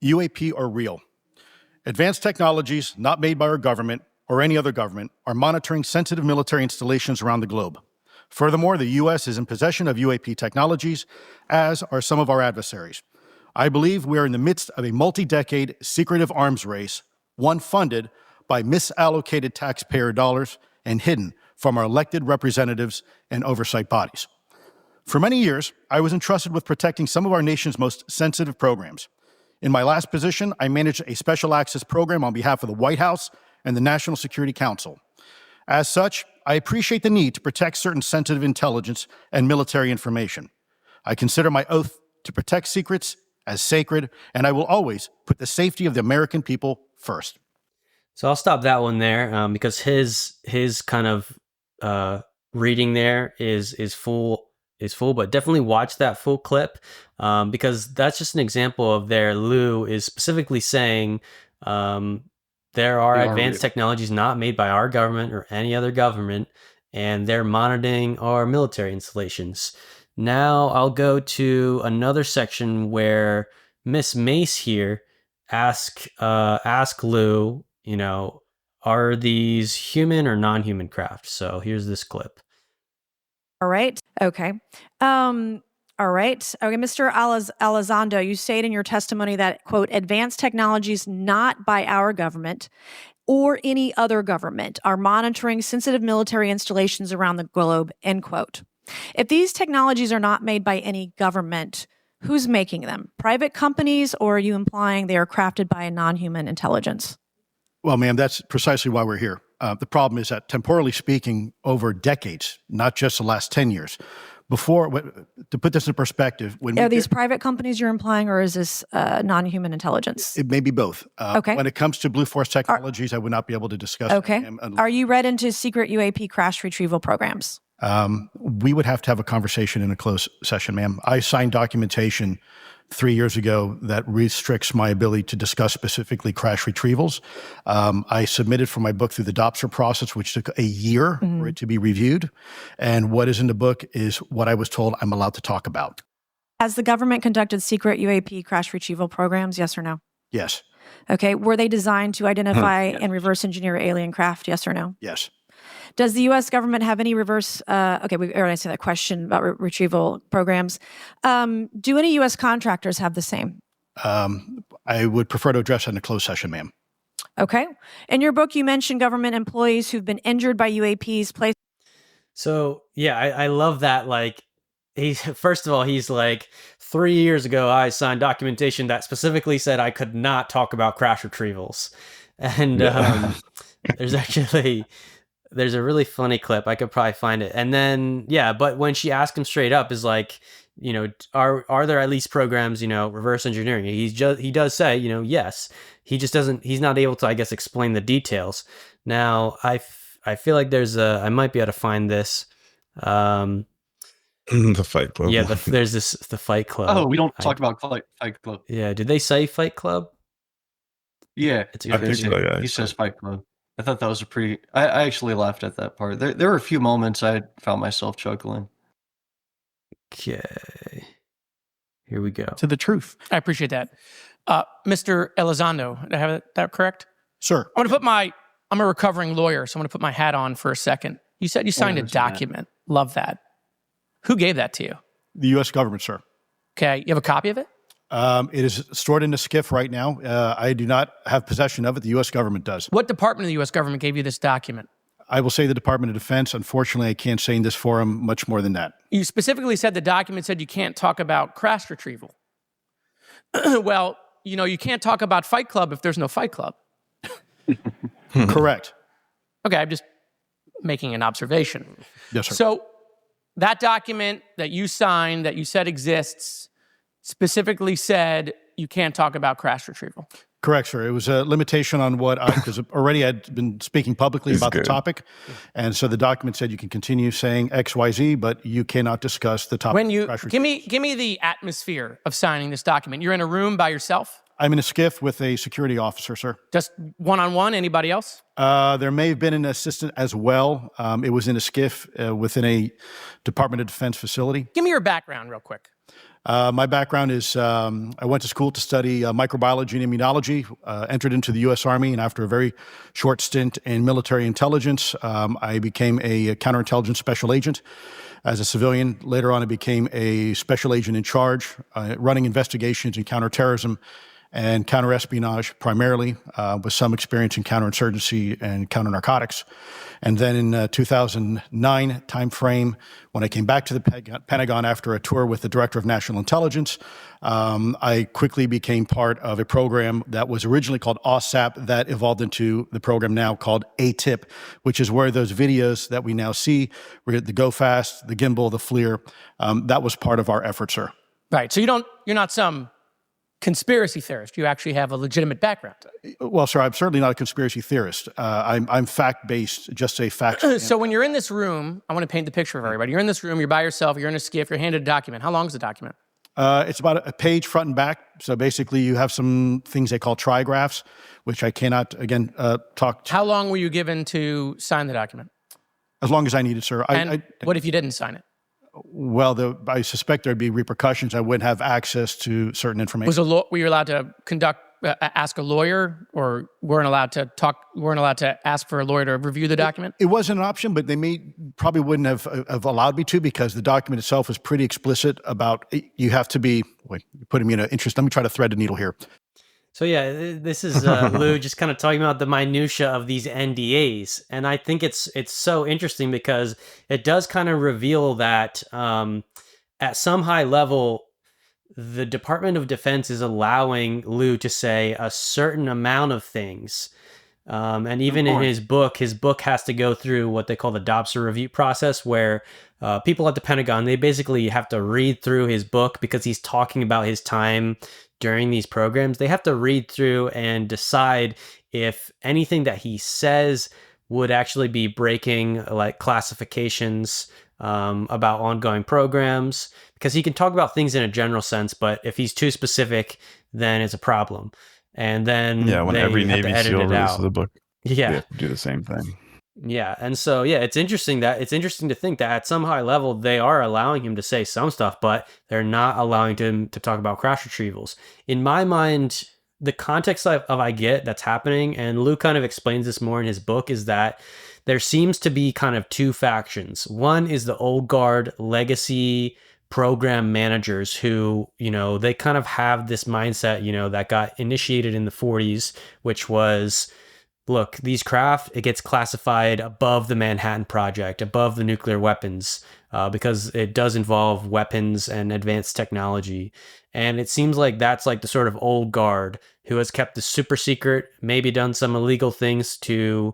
UAP are real. Advanced technologies not made by our government or any other government are monitoring sensitive military installations around the globe. Furthermore, the U.S. is in possession of UAP technologies, as are some of our adversaries. I believe we are in the midst of a multi-decade secretive arms race, one funded by misallocated taxpayer dollars and hidden from our elected representatives and oversight bodies. For many years, I was entrusted with protecting some of our nation's most sensitive programs. In my last position, I managed a special access program on behalf of the White House and the National Security Council. As such, I appreciate the need to protect certain sensitive intelligence and military information. I consider my oath to protect secrets as sacred, and I will always put the safety of the American people first. So I'll stop that one there because his kind of reading there is full, but definitely watch that full clip because that's just an example of Lou is specifically saying there are advanced technologies not made by our government or any other government, and they're monitoring our military installations. Now I'll go to another section where Miss Mace here ask Lou, are these human or non-human craft? So here's this clip. All right. Okay. All right. Okay, Mr. Elizondo, you state in your testimony that, quote, advanced technologies not by our government or any other government are monitoring sensitive military installations around the globe, end quote. If these technologies are not made by any government, who's making them? Private companies, or are you implying they are crafted by a non-human intelligence? Well, ma'am, that's precisely why we're here. The problem is that, temporally speaking, over decades, not just the last 10 years, to put this in perspective, are these private companies you're implying, or is this non-human intelligence? It may be both. Okay. When it comes to Blue Force Technologies, I would not be able to discuss. Okay. Are you read into secret UAP crash retrieval programs? We would have to have a conversation in a closed session, ma'am. I signed documentation 3 years ago that restricts my ability to discuss specifically crash retrievals. I submitted for my book through the DOPSR process, which took a year for it to be reviewed. And what is in the book is what I was told I'm allowed to talk about. Has the government conducted secret UAP crash retrieval programs, yes or no? Yes. Okay. Were they designed to identify and reverse engineer alien craft, yes or no? Yes. Does the U.S. government have any reverse, okay, we already answered that question about retrieval programs. Do any U.S. contractors have the same? I would prefer to address that in a closed session, ma'am. Okay. In your book, you mentioned government employees who've been injured by UAPs. So, yeah, I love that. Like, first of all, he's like, 3 years ago, I signed documentation that specifically said I could not talk about crash retrievals. And there's a really funny clip. I could probably find it. And then, yeah, but when she asked him straight up, is like, are there at least programs, reverse engineering? He does say, yes. He just doesn't, he's not able to, I guess, explain the details. Now, I feel like I might be able to find this. The Fight Club. Yeah, there's the Fight Club. Oh, we don't talk about Fight Club. Yeah, did they say Fight Club? Yeah, I think so, yeah. He says Fight Club. I thought that was I actually laughed at that part. There were a few moments I found myself chuckling. Okay. Here we go. to the truth. I appreciate that. Mr. Elizondo, did I have that correct? Sir. I'm a recovering lawyer, so I'm going to put my hat on for a second. You said you signed a document. Love that. Who gave that to you? The U.S. government, sir. Okay. You have a copy of it? It is stored in a SCIF right now. I do not have possession of it. The U.S. government does. What department of the U.S. government gave you this document? I will say the Department of Defense. Unfortunately, I can't say in this forum much more than that. You specifically said the document said you can't talk about crash retrieval. Well, you can't talk about Fight Club if there's no Fight Club. Correct. Okay, I'm just making an observation. Yes, sir. So that document that you signed, that you said exists, specifically said you can't talk about crash retrieval. Correct, sir. It was a limitation on what because already I'd been speaking publicly about the topic. And so the document said you can continue saying X, Y, Z, but you cannot discuss the topic. When you give me the atmosphere of signing this document. You're in a room by yourself? I'm in a SCIF with a security officer, sir. Just one-on-one? Anybody else? There may have been an assistant as well. It was in a SCIF within a Department of Defense facility. Give me your background real quick. My background is I went to school to study microbiology and immunology, entered into the U.S. Army, and after a very short stint in military intelligence, I became a counterintelligence special agent. As a civilian, later on I became a special agent in charge, running investigations in counterterrorism and counterespionage primarily, with some experience in counterinsurgency and counternarcotics. And then in 2009 timeframe, when I came back to the Pentagon after a tour with the Director of National Intelligence, I quickly became part of a program that was originally called OSAP that evolved into the program now called ATIP, which is where those videos that we now see, the Go Fast, the Gimbal, the FLIR, that was part of our effort, sir. Right. So you're not some conspiracy theorist. You actually have a legitimate background. Well, sir, I'm certainly not a conspiracy theorist. I'm fact-based, just say facts. So when you're in this room, I want to paint the picture for everybody. You're in this room, you're by yourself, you're in a SCIF, you're handed a document. How long is the document? It's about a page front and back. So basically you have some things they call trigraphs, which I cannot, again, talk to. How long were you given to sign the document? As long as I needed, sir. What if you didn't sign it? Well, I suspect there'd be repercussions. I wouldn't have access to certain information. Were you allowed to ask a lawyer, or weren't allowed to ask for a lawyer to review the document? It wasn't an option, but they probably wouldn't have allowed me to, because the document itself was pretty explicit about you have to be. Wait, you're putting me in an interest. Let me try to thread the needle here. So yeah, this is Lou just kind of talking about the minutia of these NDAs, and I think it's so interesting because it does kind of reveal that at some high level, the Department of Defense is allowing Lou to say a certain amount of things, and even in his book has to go through what they call the Dobson review process, where people at the Pentagon, they basically have to read through his book because he's talking about his time during these programs. They have to read through and decide if anything that he says would actually be breaking like classifications about ongoing programs, because he can talk about things in a general sense, but if he's too specific, then it's a problem. And then when every Navy SEAL releases a book, they have to do the same thing. Yeah, and so it's interesting to think that at some high level they are allowing him to say some stuff, but they're not allowing him to talk about crash retrievals. In my mind, the context of I get that's happening, and Lou kind of explains this more in his book, is that there seems to be kind of two factions. One is the old guard legacy program managers who, they kind of have this mindset, that got initiated in the 40s, which was, look, these craft, it gets classified above the Manhattan Project, above the nuclear weapons, because it does involve weapons and advanced technology. And it seems like that's like the sort of old guard who has kept this super secret, maybe done some illegal things to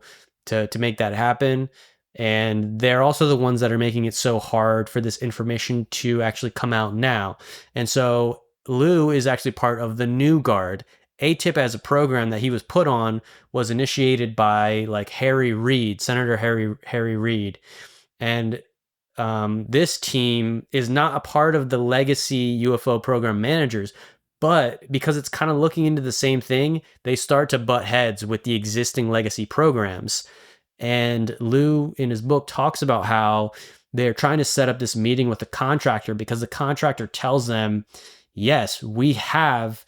make that happen. And they're also the ones that are making it so hard for this information to actually come out now. And so Lou is actually part of the new guard. ATIP as a program that he was put on was initiated by like Harry Reid, Senator Harry Reid. And this team is not a part of the legacy UFO program managers, but because it's kind of looking into the same thing, they start to butt heads with the existing legacy programs. And Lou, in his book, talks about how they're trying to set up this meeting with the contractor because the contractor tells them, yes, we have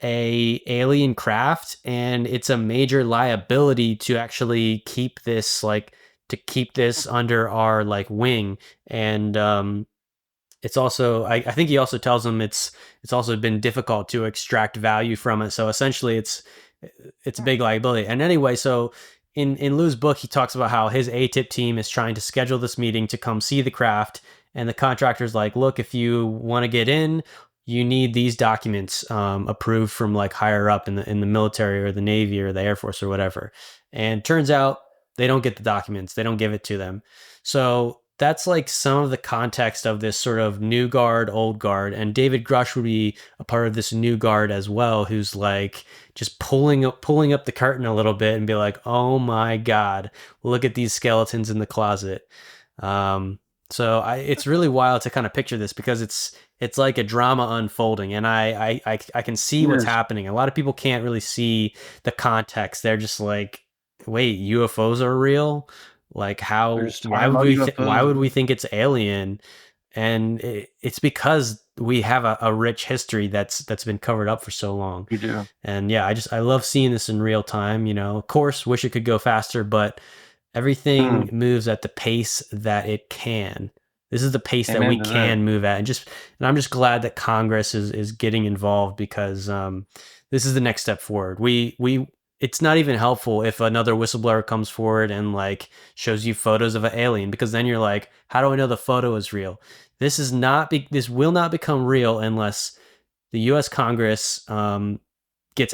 a alien craft, and it's a major liability to actually keep this under our like wing. And it's also, I think he also tells them it's also been difficult to extract value from it. So essentially it's a big liability. And anyway, so in Lou's book, he talks about how his ATIP team is trying to schedule this meeting to come see the craft. And the contractor's like, look, if you want to get in, you need these documents approved from like higher up in the military or the Navy or the Air Force or whatever. And turns out they don't get the documents. They don't give it to them. So that's like some of the context of this sort of new guard, old guard. And David Grush would be a part of this new guard as well, who's like just pulling up the curtain a little bit and be like, oh my God, look at these skeletons in the closet. So it's really wild to kind of picture this, because it's like a drama unfolding, and I can see what's happening. A lot of people can't really see the context. They're just like, wait, UFOs are real? Like why would we think it's alien? And it's because we have a rich history that's been covered up for so long. We do. And yeah, I love seeing this in real time. Of course, wish it could go faster, but everything moves at the pace that it can. This is the pace that we can move at. And I'm just glad that Congress is getting involved, because this is the next step forward. It's not even helpful if another whistleblower comes forward and like shows you photos of an alien, because then you're like, how do I know the photo is real? This will not become real unless the U.S. Congress gets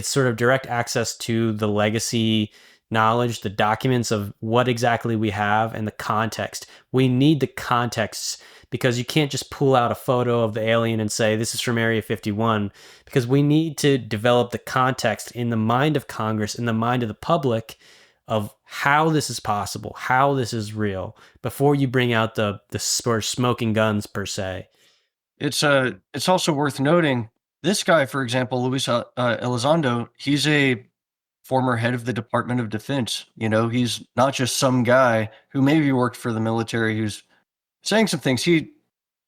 sort of direct access to the legacy knowledge, the documents of what exactly we have, and the context. We need the context, because you can't just pull out a photo of the alien and say, this is from Area 51, because we need to develop the context in the mind of Congress, in the mind of the public, of how this is possible, how this is real, before you bring out the sort of smoking guns per se. It's also worth noting, this guy, for example, Luis Elizondo, he's a former head of the Department of Defense. He's not just some guy who maybe worked for the military who's saying some things. He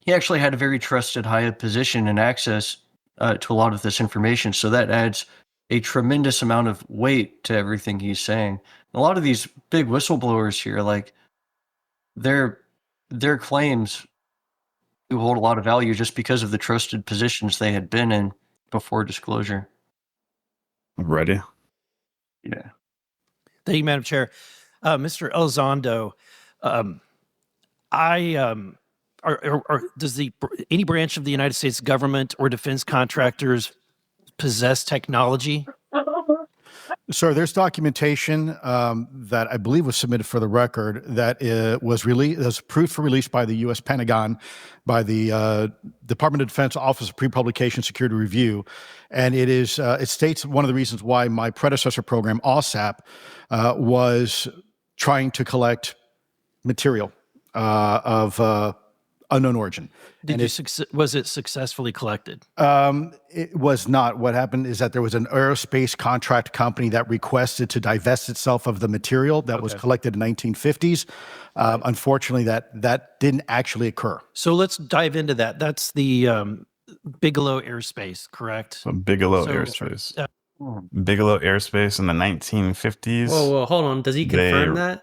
actually had a very trusted high position and access to a lot of this information. So that adds a tremendous amount of weight to everything he's saying. A lot of these big whistleblowers here, like their claims do hold a lot of value just because of the trusted positions they had been in before disclosure. Ready? Yeah. Thank you, Madam Chair. Mr. Elizondo, does any branch of the United States government or defense contractors possess technology? Sir, there's documentation that I believe was submitted for the record that was approved for release by the U.S. Pentagon, by the Department of Defense Office of Pre-Publication Security Review, and it states one of the reasons why my predecessor program, OSAP, was trying to collect material of unknown origin. Was it successfully collected? It was not. What happened is that there was an aerospace contract company that requested to divest itself of the material that was collected in the 1950s. Unfortunately, that didn't actually occur. So let's dive into that. That's the Bigelow Airspace, correct? Bigelow Airspace. Bigelow Airspace in the 1950s. Whoa, hold on. Does he confirm that?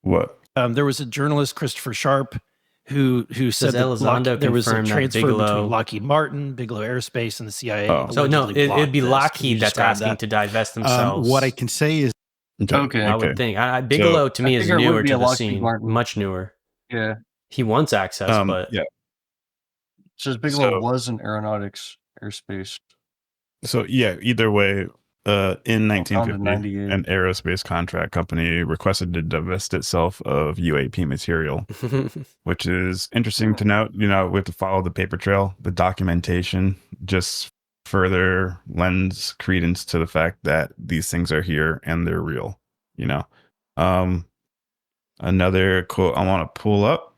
What? There was a journalist, Christopher Sharp, who said that there was a transfer between Lockheed Martin, Bigelow Aerospace, and the CIA. So no, it'd be Lockheed that's asking to divest themselves. What I can say is, I would think Bigelow to me is newer to the scene, much newer. Yeah, he wants access, but yeah. Says Bigelow was an aeronautics airspace. So yeah, either way. In 1950, an aerospace contract company requested to divest itself of UAP material, which is interesting to note. We have to follow the paper trail. The documentation just further lends credence to the fact that these things are here and they're real. Another quote I want to pull up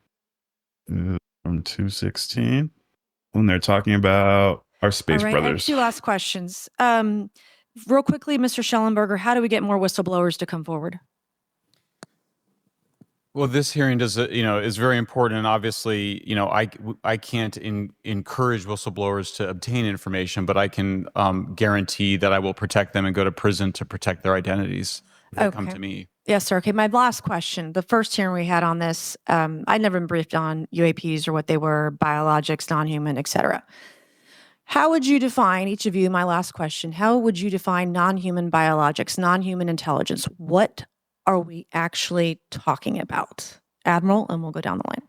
from 216 when they're talking about our space brothers. I have two last questions. Real quickly, Mr. Schellenberger, how do we get more whistleblowers to come forward? Well, this hearing does, is very important, and obviously, I can't encourage whistleblowers to obtain information, but I can guarantee that I will protect them and go to prison to protect their identities if they come to me. Yes, sir. Okay, my last question. The first hearing we had on this, I'd never been briefed on UAPs or what they were, biologics, non-human, et cetera. How would you define, each of you, my last question, how would you define non-human biologics, non-human intelligence? What are we actually talking about? Admiral, and we'll go down the line.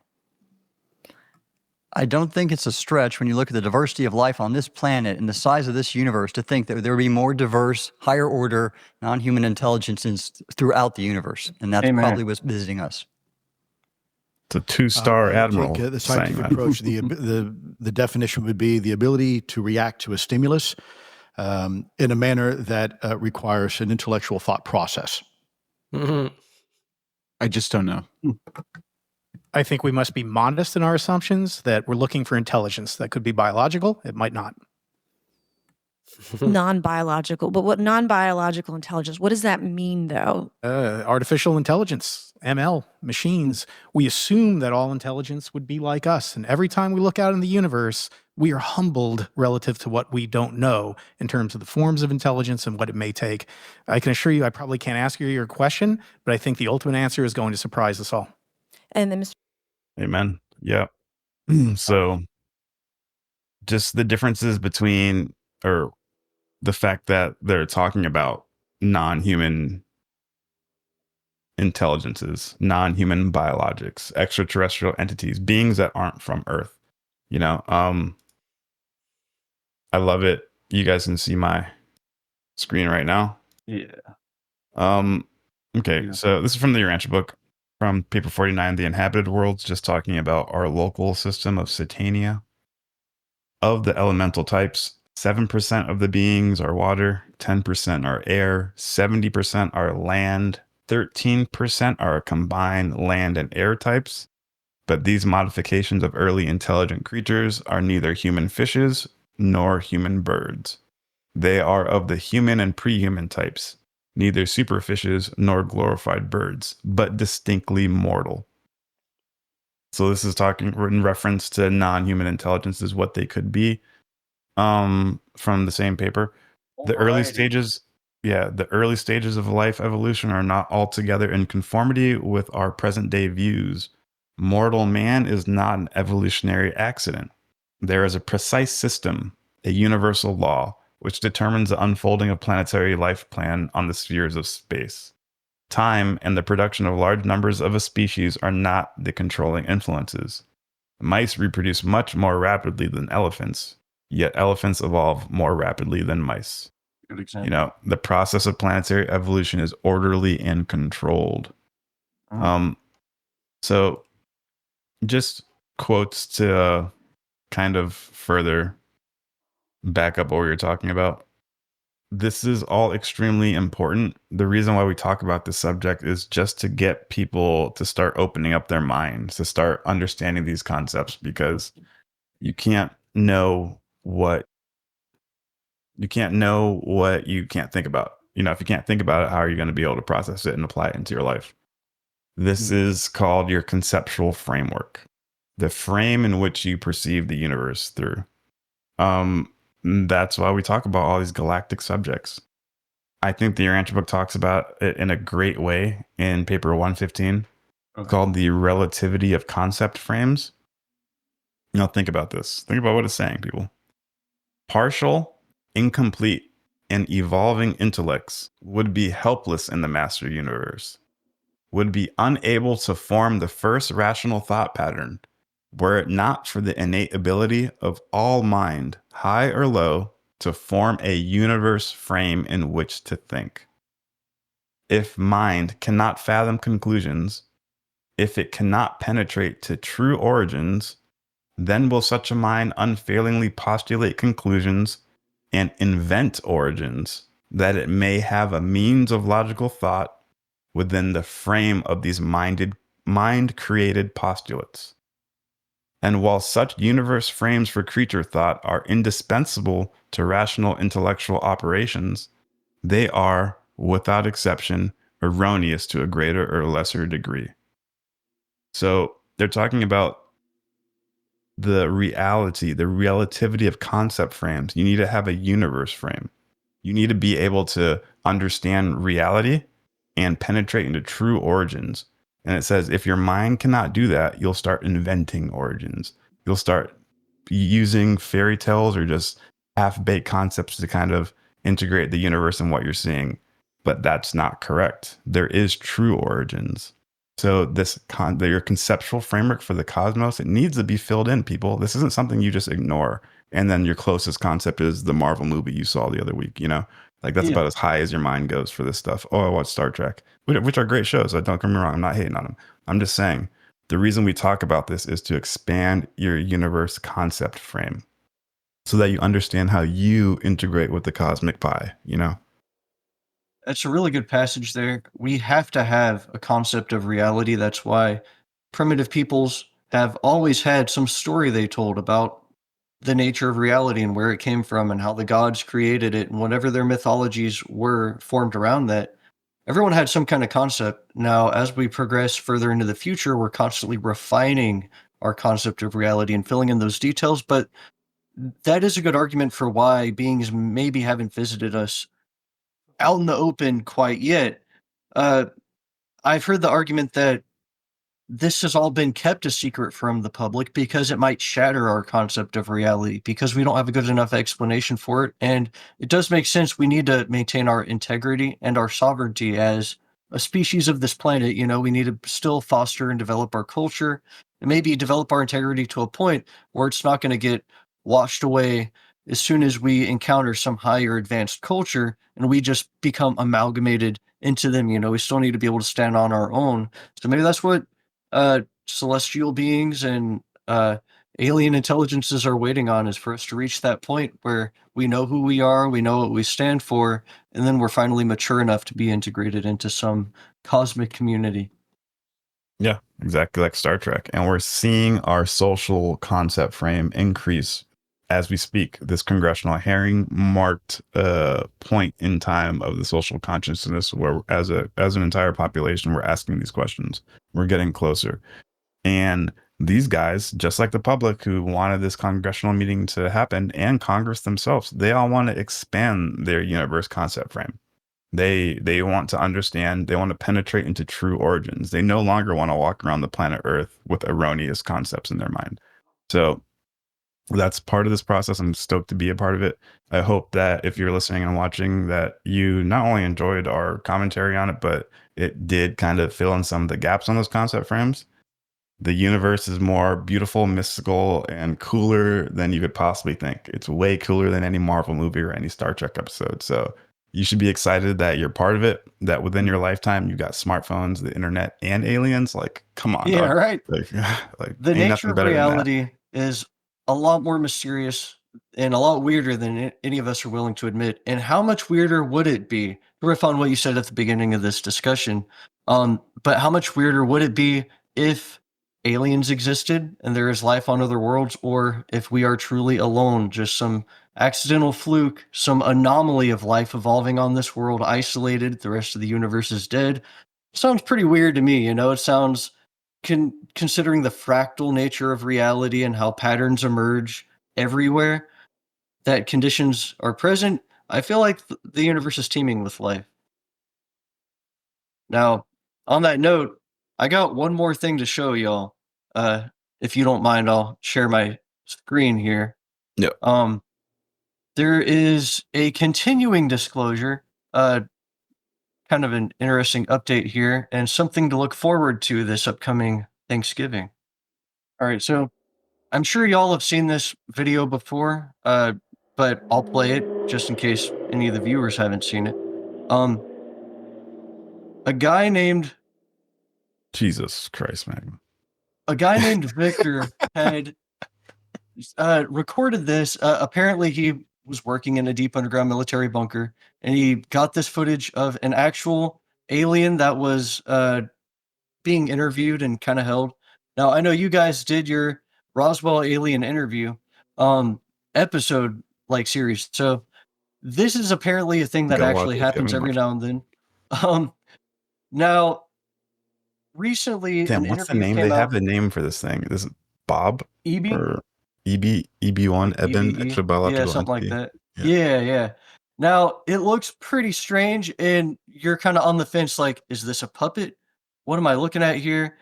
I don't think it's a stretch when you look at the diversity of life on this planet and the size of this universe to think that there would be more diverse, higher order, non-human intelligences throughout the universe. And that's probably what's visiting us. It's a two-star admiral. The scientific approach, the definition would be the ability to react to a stimulus in a manner that requires an intellectual thought process. Mm-hmm. I just don't know. I think we must be modest in our assumptions that we're looking for intelligence. That could be biological. It might not. Non-biological. But what non-biological intelligence, what does that mean, though? Artificial intelligence, ML, machines. We assume that all intelligence would be like us. And every time we look out in the universe, we are humbled relative to what we don't know in terms of the forms of intelligence and what it may take. I can assure you I probably can't ask you your question, but I think the ultimate answer is going to surprise us all. And then Mr. Amen. Yeah. So just the differences between, or the fact that they're talking about non-human intelligences, non-human biologics, extraterrestrial entities, beings that aren't from Earth. I love it. You guys can see my screen right now. Yeah. Okay, so this is from the Urantia book, from paper 49, The Inhabited Worlds, just talking about our local system of Satania. Of the elemental types, 7% of the beings are water, 10% are air, 70% are land, 13% are combined land and air types. But these modifications of early intelligent creatures are neither human fishes nor human birds. They are of the human and pre-human types, neither superfishes nor glorified birds, but distinctly mortal. So this is talking in reference to non-human intelligence is what they could be. From the same paper, the early stages of life evolution are not altogether in conformity with our present day views. Mortal man is not an evolutionary accident. There is a precise system, a universal law, which determines the unfolding of planetary life plan on the spheres of space. Time and the production of large numbers of a species are not the controlling influences. Mice reproduce much more rapidly than elephants, yet elephants evolve more rapidly than mice. Good example. The process of planetary evolution is orderly and controlled. So just quotes to kind of further back up what we were talking about. This is all extremely important. The reason why we talk about this subject is just to get people to start opening up their minds, to start understanding these concepts, because you can't know what you can't think about. If you can't think about it, how are you going to be able to process it and apply it into your life? This is called your conceptual framework, the frame in which you perceive the universe through. That's why we talk about all these galactic subjects. I think the Urantia book talks about it in a great way in paper 115, called the relativity of concept frames. Think about this. Think about what it's saying, people. Partial, incomplete, and evolving intellects would be helpless in the master universe, would be unable to form the first rational thought pattern, were it not for the innate ability of all mind, high or low, to form a universe frame in which to think. If mind cannot fathom conclusions, if it cannot penetrate to true origins, then will such a mind unfailingly postulate conclusions and invent origins, that it may have a means of logical thought within the frame of these mind-created postulates. And while such universe frames for creature thought are indispensable to rational intellectual operations, they are, without exception, erroneous to a greater or lesser degree. So they're talking about the reality, the relativity of concept frames. You need to have a universe frame. You need to be able to understand reality and penetrate into true origins. And it says if your mind cannot do that, you'll start inventing origins. You'll start using fairy tales or just half-baked concepts to kind of integrate the universe and what you're seeing. But that's not correct. There is true origins. So your conceptual framework for the cosmos, it needs to be filled in, people. This isn't something you just ignore. And then your closest concept is the Marvel movie you saw the other week, you know? Like that's about as high as your mind goes for this stuff. Oh, I watched Star Trek, which are great shows. Don't get me wrong. I'm not hating on them. I'm just saying the reason we talk about this is to expand your universe concept frame so that you understand how you integrate with the cosmic pie, you know? That's a really good passage there. We have to have a concept of reality. That's why primitive peoples have always had some story they told about the nature of reality and where it came from and how the gods created it and whatever their mythologies were formed around that. Everyone had some kind of concept. Now, as we progress further into the future, we're constantly refining our concept of reality and filling in those details. But that is a good argument for why beings maybe haven't visited us out in the open quite yet. I've heard the argument that this has all been kept a secret from the public because it might shatter our concept of reality because we don't have a good enough explanation for it. And it does make sense. We need to maintain our integrity and our sovereignty as a species of this planet. You know, we need to still foster and develop our culture and maybe develop our integrity to a point where it's not going to get washed away as soon as we encounter some higher advanced culture and we just become amalgamated into them. You know, we still need to be able to stand on our own. So maybe that's what celestial beings and alien intelligences are waiting on, is for us to reach that point where we know who we are, we know what we stand for, and then we're finally mature enough to be integrated into some cosmic community. Yeah, exactly like Star Trek. And we're seeing our social concept frame increase as we speak. This congressional hearing marked a point in time of the social consciousness where as an entire population, we're asking these questions. We're getting closer. And these guys, just like the public who wanted this congressional meeting to happen, and Congress themselves, they all want to expand their universe concept frame. They want to understand, they want to penetrate into true origins. They no longer want to walk around the planet Earth with erroneous concepts in their mind. So that's part of this process. I'm stoked to be a part of it. I hope that if you're listening and watching, that you not only enjoyed our commentary on it, but it did kind of fill in some of the gaps on those concept frames. The universe is more beautiful, mystical, and cooler than you could possibly think. It's way cooler than any Marvel movie or any Star Trek episode. So you should be excited that you're part of it, that within your lifetime, you got smartphones, the internet, and aliens. Like, come on, Yeah, dog. right. Like The ain't nature nothing of better than that. reality is a lot more mysterious and a lot weirder than any of us are willing to admit. And how much weirder would it be, to riff on what you said at the beginning of this discussion, but how much weirder would it be if aliens existed and there is life on other worlds, or if we are truly alone, just some accidental fluke, some anomaly of life evolving on this world, isolated, the rest of the universe is dead? Sounds pretty weird to me. You know, it sounds, considering the fractal nature of reality and how patterns emerge everywhere, that conditions are present. I feel like the universe is teeming with life. Now, on that note, I got one more thing to show y'all. If you don't mind, I'll share my screen here. Yeah. There is a continuing disclosure, kind of an interesting update here, and something to look forward to this upcoming Thanksgiving. All right, so I'm sure y'all have seen this video before, but I'll play it just in case any of the viewers haven't seen it. A guy named Jesus Christ, man. Victor had recorded this. Apparently, he was working in a deep underground military bunker, and he got this footage of an actual alien that was being interviewed and kind of held. Now, I know you guys did your Roswell alien interview episode like series, so this is apparently a thing that Gotta watch actually this. happens Haven't every watched now and then. Now, recently, Damn, an what's the interview name? came They have out. the name for this thing. This is Bob EB, or EB1, Eben, EBE, yeah, extrabiological something like entity. that. Yeah. Yeah, yeah. Now it looks pretty strange, and you're kind of on the fence. Like, is this a puppet? What am I looking at here?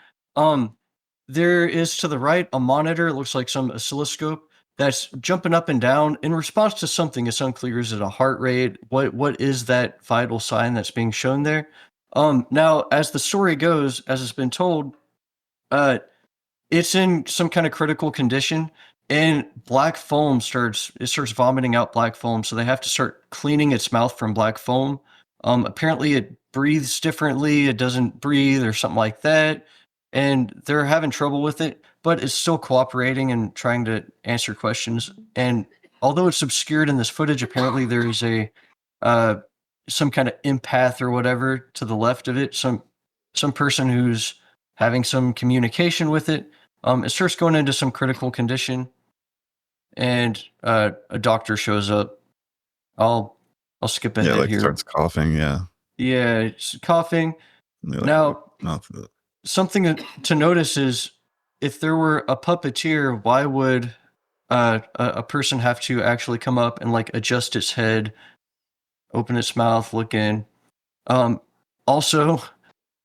There is to the right a monitor. It looks like some oscilloscope that's jumping up and down in response to something. It's unclear. Is it a heart rate? What is that vital sign that's being shown there? Now, as the story goes, as it's been told, it's in some kind of critical condition, and black foam starts vomiting out black foam, so they have to start cleaning its mouth from black foam. Apparently it breathes differently, it doesn't breathe or something like that, and they're having trouble with it, but it's still cooperating and trying to answer questions. And although it's obscured in this footage, apparently there is a some kind of empath or whatever to the left of it, some person who's having some communication with it. It starts going into some critical condition, and a doctor shows up. I'll skip ahead Yeah, like here. starts coughing. Yeah. Yeah, it's coughing. Like, Now, mouth. something to notice is if there were a puppeteer, why would a person have to actually come up and like adjust its head, open its mouth, look in? Also,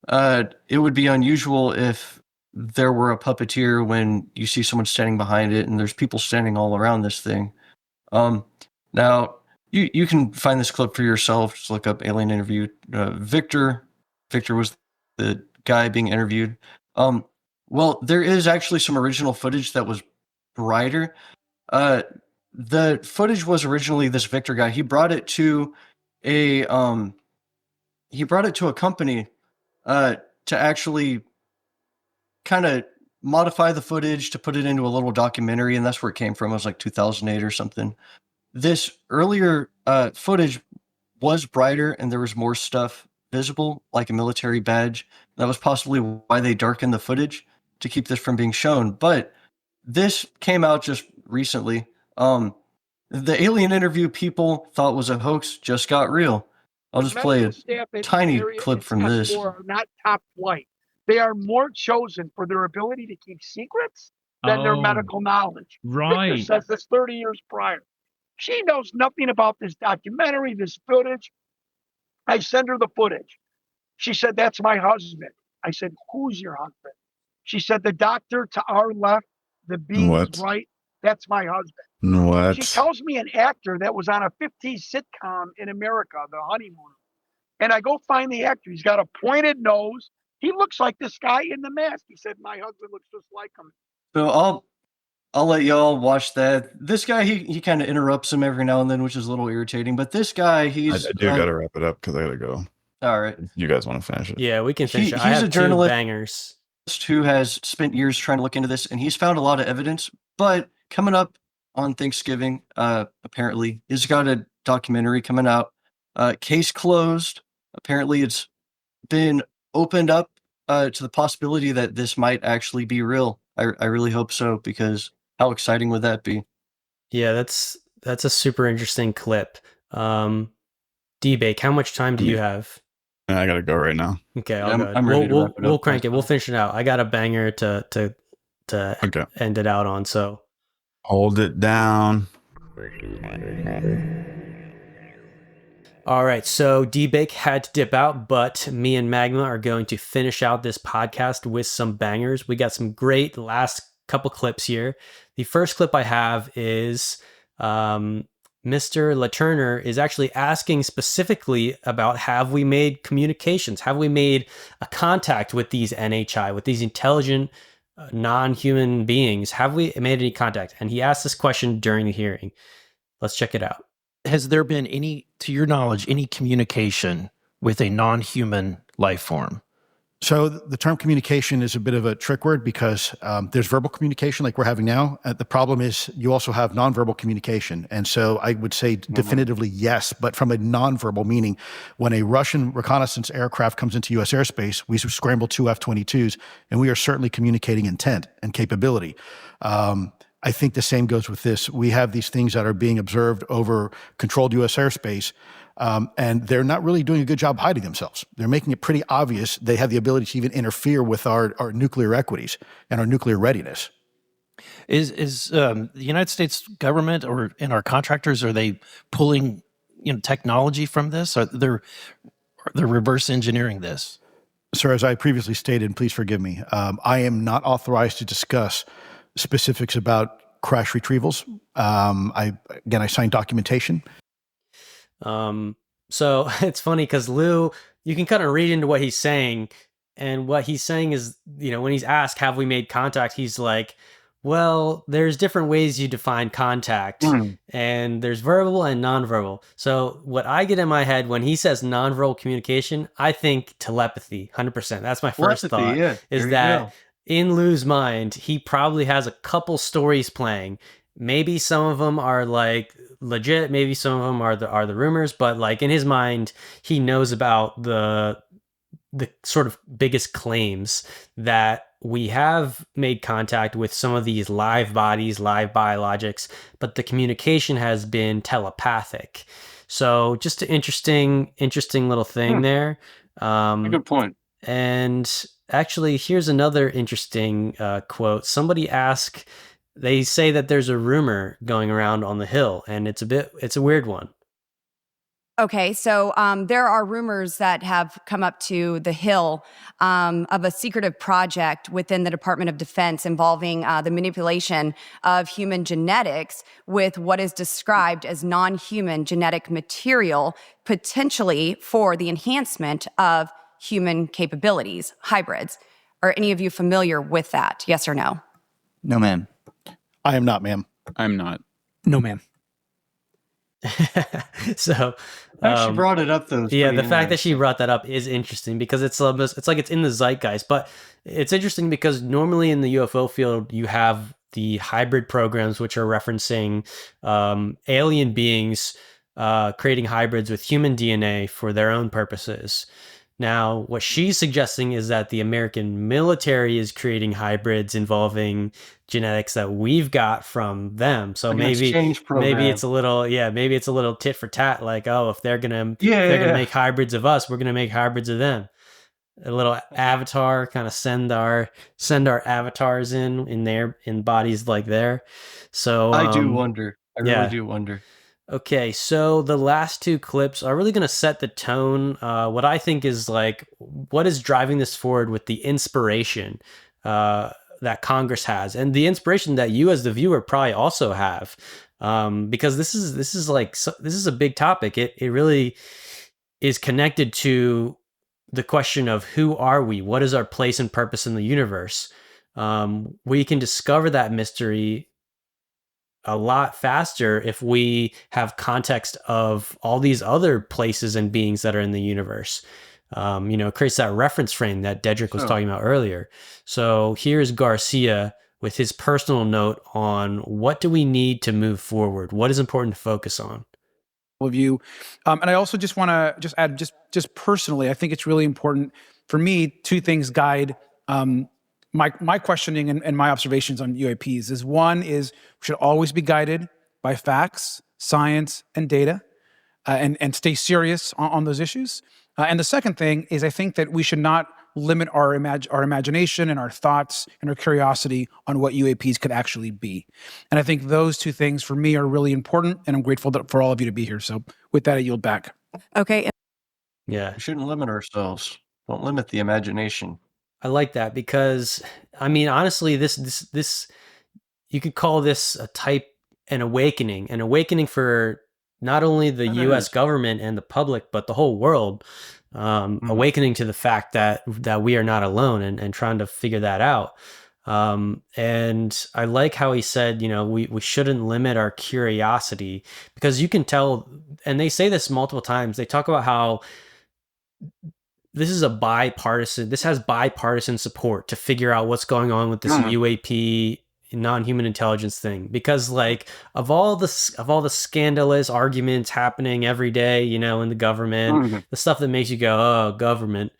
it would be unusual if there were a puppeteer when you see someone standing behind it and there's people standing all around this thing. Now, you can find this clip for yourself. Just look up alien interview. Victor was the guy being interviewed. Well, there is actually some original footage that was brighter. The footage was originally this Victor guy. He brought it to a company to actually kind of modify the footage to put it into a little documentary, and that's where it came from. It was like 2008 or something. This earlier footage was brighter, and there was more stuff visible, like a military badge. That was possibly why they darkened the footage to keep this from being shown. But this came out just recently. The alien interview people thought was a hoax just got real. I'll just play a tiny clip from this. Are not top flight. They are more chosen for their ability to keep secrets than their medical knowledge. Right. Victor says this 30 years prior. She knows nothing about this documentary, this footage. I send her the footage. She said, "That's my husband." I said, "Who's your husband?" She said, "The doctor to our left, the beams right. That's my husband." What? She tells me an actor that was on a 50s sitcom in America, The Honeymoon. And I go find the actor. He's got a pointed nose. He looks like this guy in the mask. He said, "My husband looks just like him." So I'll let y'all watch that. This guy, he kind of interrupts him every now and then, which is a little irritating. But this guy, I he's do gotta wrap it up because I gotta go. all right. You guys want to finish it? Yeah, we can finish it. I He's have a journalist two bangers. who has spent years trying to look into this, and he's found a lot of evidence. But coming up on Thanksgiving, apparently, he's got a documentary coming out. Case closed. Apparently, it's been opened up to the possibility that this might actually be real. I really hope so, because how exciting would that be? Yeah, that's a super interesting clip. D-Bake, how much time do you have? I gotta go right now. Okay, Yeah, I'll go. I'm ready to wrap it We'll up. crank it. We'll finish it out. I got a banger to Okay. end it out on. So Hold it down. all right, so D-Bake had to dip out, but me and Magma are going to finish out this podcast with some bangers. We got some great last couple clips here. The first clip I have is Mr. LaTurner is actually asking specifically about, have we made communications? Have we made a contact with these NHI, with these intelligent non-human beings? Have we made any contact? And he asked this question during the hearing. Let's check it out. Has there been any, to your knowledge, any communication with a non-human life form? So the term communication is a bit of a trick word because there's verbal communication like we're having now. The problem is you also have nonverbal communication. And so I would say definitively yes, but from a nonverbal meaning, when a Russian reconnaissance aircraft comes into U.S. airspace, we scramble 2 F-22s, and we are certainly communicating intent and capability. I think the same goes with this. We have these things that are being observed over controlled U.S. airspace. And they're not really doing a good job hiding themselves. They're making it pretty obvious they have the ability to even interfere with our nuclear equities and our nuclear readiness. Is the United States government and our contractors, are they pulling technology from this? They're reverse engineering this? Sir, as I previously stated, and please forgive me, I am not authorized to discuss specifics about crash retrievals. I signed documentation. So it's funny because Lou, you can kind of read into what he's saying, and what he's saying is, when he's asked, have we made contact? He's like, well, there's different ways you define contact, and there's verbal and nonverbal. So what I get in my head when he says nonverbal communication, I think telepathy, 100%. That's my first thought, is that in Lou's mind, he probably has a couple stories playing. Maybe some of them are like legit, maybe some of them are the rumors, but like in his mind, he knows about the sort of biggest claims that we have made contact with some of these live bodies, live biologics, but the communication has been telepathic. So just an interesting little thing there. Good point. And actually, here's another interesting quote. Somebody asked, they say that there's a rumor going around on the Hill, and it's a weird one. Okay, so there are rumors that have come up to the Hill of a secretive project within the Department of Defense involving the manipulation of human genetics with what is described as non-human genetic material, potentially for the enhancement of human capabilities, hybrids. Are any of you familiar with that? Yes or no? No, ma'am. I am not, ma'am. I'm not. No, ma'am. So she brought it up though. Yeah, the fact that she brought that up is interesting because it's like it's in the zeitgeist. But it's interesting because normally in the UFO field you have the hybrid programs, which are referencing alien beings creating hybrids with human DNA for their own purposes. Now, what she's suggesting is that the American military is creating hybrids involving genetics that we've got from them. So like maybe it's a little tit for tat. Like, oh, if they're gonna make hybrids of us, we're gonna make hybrids of them. A little avatar, kind of send our avatars in bodies like there. So I do wonder. I really do wonder. Okay, so the last two clips are really going to set the tone. What I think is like, what is driving this forward with the inspiration that Congress has, and the inspiration that you as the viewer probably also have, because this is a big topic. It really is connected to the question of who are we? What is our place and purpose in the universe? We can discover that mystery a lot faster if we have context of all these other places and beings that are in the universe. It creates that reference frame that Deadrick was talking about earlier. So here's Garcia with his personal note on what do we need to move forward? What is important to focus on? Of you. And I also just want to add, just personally, I think it's really important for me, two things guide my questioning and my observations on UAPs. Is one is we should always be guided by facts, science, and data, and stay serious on those issues. And the second thing is I think that we should not limit our imagination and our thoughts and our curiosity on what UAPs could actually be. And I think those two things for me are really important, and I'm grateful for all of you to be here. So with that, I yield back. Okay. Yeah. We shouldn't limit ourselves. Don't limit the imagination. I like that because, I mean, honestly, this you could call this an awakening for not only the U.S. government and the public, but the whole world, awakening to the fact that we are not alone and trying to figure that out. And I like how he said, we shouldn't limit our curiosity, because you can tell, and they say this multiple times. They talk about how this has bipartisan support to figure out what's going on with this UAP non-human intelligence thing, because like of all the scandalous arguments happening every day, in the government, the stuff that makes you go, oh, government,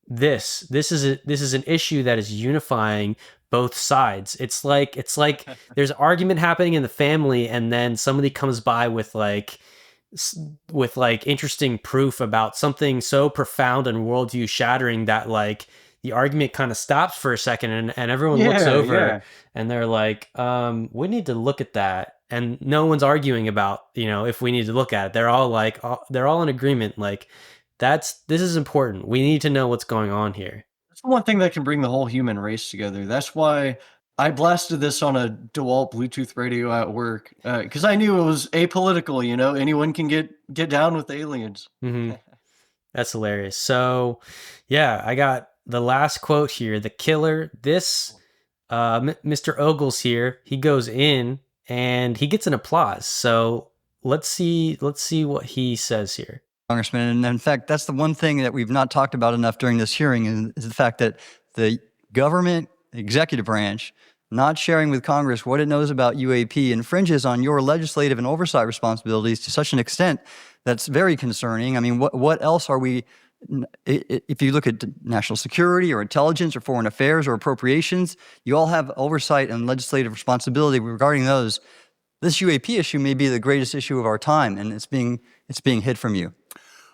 this is an issue that is unifying both sides. It's like there's argument happening in the family, and then somebody comes by with like with like interesting proof about something so profound and worldview shattering that like the argument kind of stops for a second, and everyone looks over and they're like, we need to look at that. And no one's arguing about, if we need to look at it. They're all like, they're all in agreement. Like, this is important. We need to know what's going on here. That's the one thing that can bring the whole human race together. That's why I blasted this on a DeWalt Bluetooth radio at work, because I knew it was apolitical. Anyone can get down with aliens. Mm-hmm. That's hilarious. So, yeah, I got the last quote here. The killer, this Mr. Ogles here, he goes in and he gets an applause. So let's see what he says here. Congressman, and in fact, that's the one thing that we've not talked about enough during this hearing is the fact that the government executive branch not sharing with Congress what it knows about UAP infringes on your legislative and oversight responsibilities to such an extent that's very concerning. I mean, what else are we, if you look at national security or intelligence or foreign affairs or appropriations, you all have oversight and legislative responsibility regarding those. This UAP issue may be the greatest issue of our time, and it's being hid from you.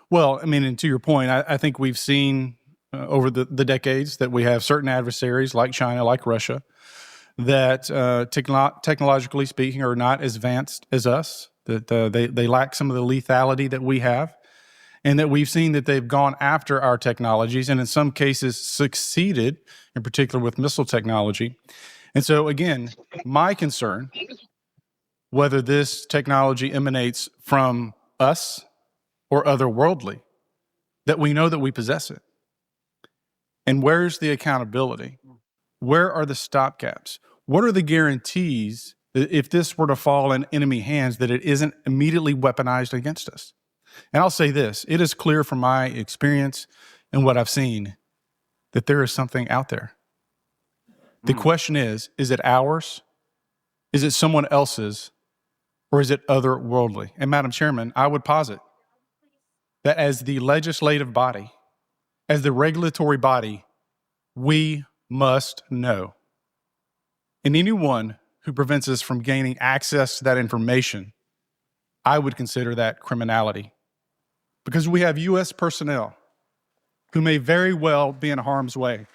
Well, I mean, and to your point, I think we've seen over the decades that we have certain adversaries like China, like Russia, that technologically speaking are not as advanced as us, that they lack some of the lethality that we have, and that we've seen that they've gone after our technologies and in some cases succeeded, in particular with missile technology. And so again, my concern, whether this technology emanates from us or otherworldly, that we know that we possess it. And where's the accountability? Where are the stopgaps? What are the guarantees that if this were to fall in enemy hands, that it isn't immediately weaponized against us? And I'll say this, it is clear from my experience and what I've seen that there is something out there. The question is it ours? Is it someone else's? Or is it otherworldly? And Madam Chairman, I would posit that as the legislative body, as the regulatory body, we must know. And anyone who prevents us from gaining access to that information, I would consider that criminality. Because we have U.S. personnel who may very well be in harm's way.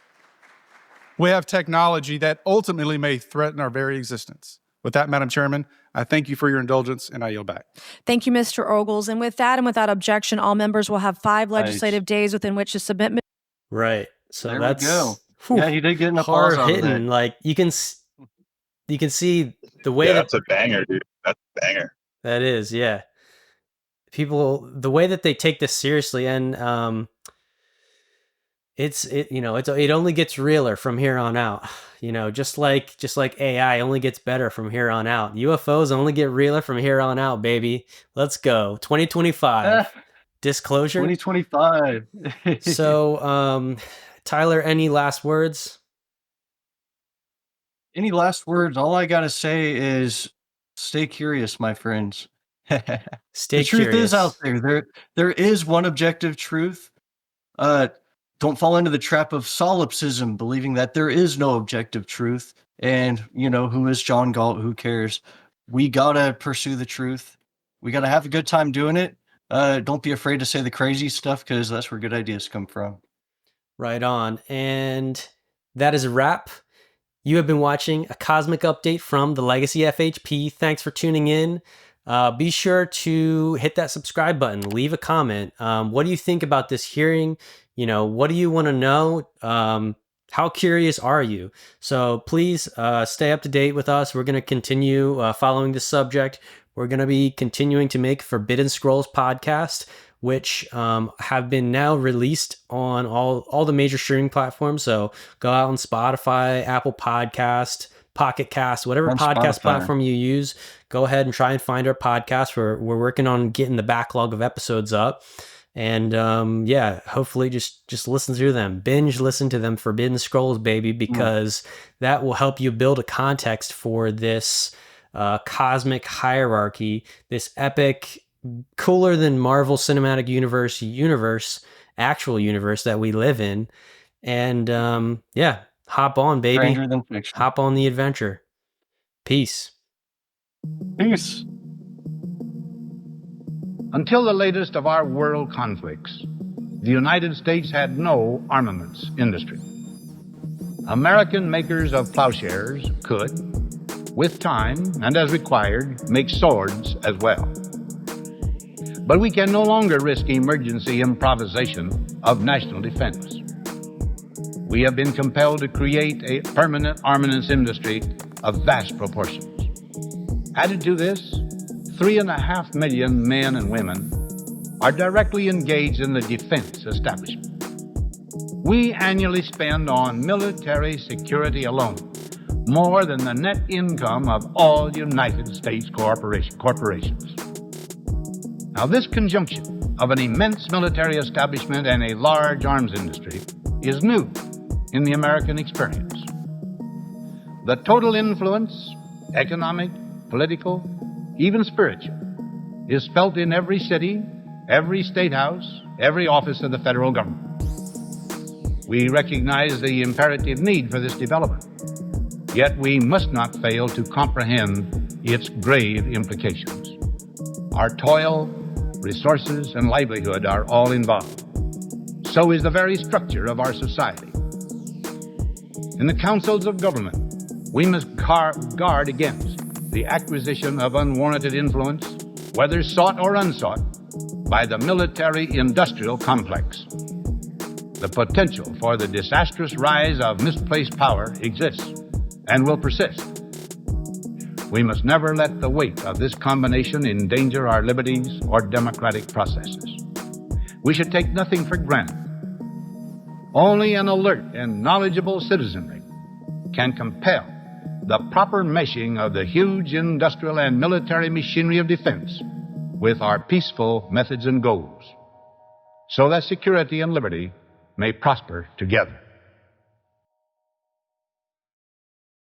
We have technology that ultimately may threaten our very existence. With that, Madam Chairman, I thank you for your indulgence, and I yield back. Thank you, Mr. Ogles. And with that and without objection, all members will have 5 legislative days within which to submit. Right. So there that's we go. Whew, Yeah, he did get an applause hard out of hitting. that. Like you can see the way that's a banger, dude. That's a banger. That is, yeah. People, the way that they take this seriously, and it only gets realer from here on out. Just like AI only gets better from here on out. UFOs only get realer from here on out, baby. Let's go. 2025. Disclosure. 2025. So, Tyler, any last words? Any last words? All I gotta say is stay curious, my friends. Stay the truth curious. is out there. There is one objective truth. Don't fall into the trap of solipsism, believing that there is no objective truth. And, who is John Galt? Who cares? We gotta pursue the truth. We gotta have a good time doing it. Don't be afraid to say the crazy stuff, because that's where good ideas come from. Right on. And that is a wrap. You have been watching a cosmic update from the Legacy FHP. Thanks for tuning in. Be sure to hit that subscribe button. Leave a comment. What do you think about this hearing? What do you want to know? How curious are you? So please stay up to date with us. We're going to continue following this subject. We're going to be continuing to make Forbidden Scrolls podcast, which have been now released on all the major streaming platforms. So go out on Spotify, Apple Podcast, Pocket Cast, whatever On podcast Spotify. platform you use. Go ahead and try and find our podcast. We're working on getting the backlog of episodes up. And hopefully just listen through them. Binge listen to them, Forbidden Scrolls, baby, because that will help you build a context for this cosmic hierarchy, this epic, cooler than Marvel Cinematic Universe, actual universe that we live in. And hop on, baby. Stranger than fiction. Hop on the adventure. Peace. Peace. Until the latest of our world conflicts, the United States had no armaments industry. American makers of plowshares could, with time and as required, make swords as well. But we can no longer risk emergency improvisation of national defense. We have been compelled to create a permanent armaments industry of vast proportions. Added to this, 3.5 million men and women are directly engaged in the defense establishment. We annually spend on military security alone more than the net income of all United States corporations. Now, this conjunction of an immense military establishment and a large arms industry is new in the American experience. The total influence, economic, political, even spiritual, is felt in every city, every state house, every office of the federal government. We recognize the imperative need for this development, yet we must not fail to comprehend its grave implications. Our toil, resources, and livelihood are all involved. So is the very structure of our society. In the councils of government, we must guard against the acquisition of unwarranted influence, whether sought or unsought, by the military-industrial complex. The potential for the disastrous rise of misplaced power exists and will persist. We must never let the weight of this combination endanger our liberties or democratic processes. We should take nothing for granted. Only an alert and knowledgeable citizenry can compel the proper meshing of the huge industrial and military machinery of defense with our peaceful methods and goals, so that security and liberty may prosper together.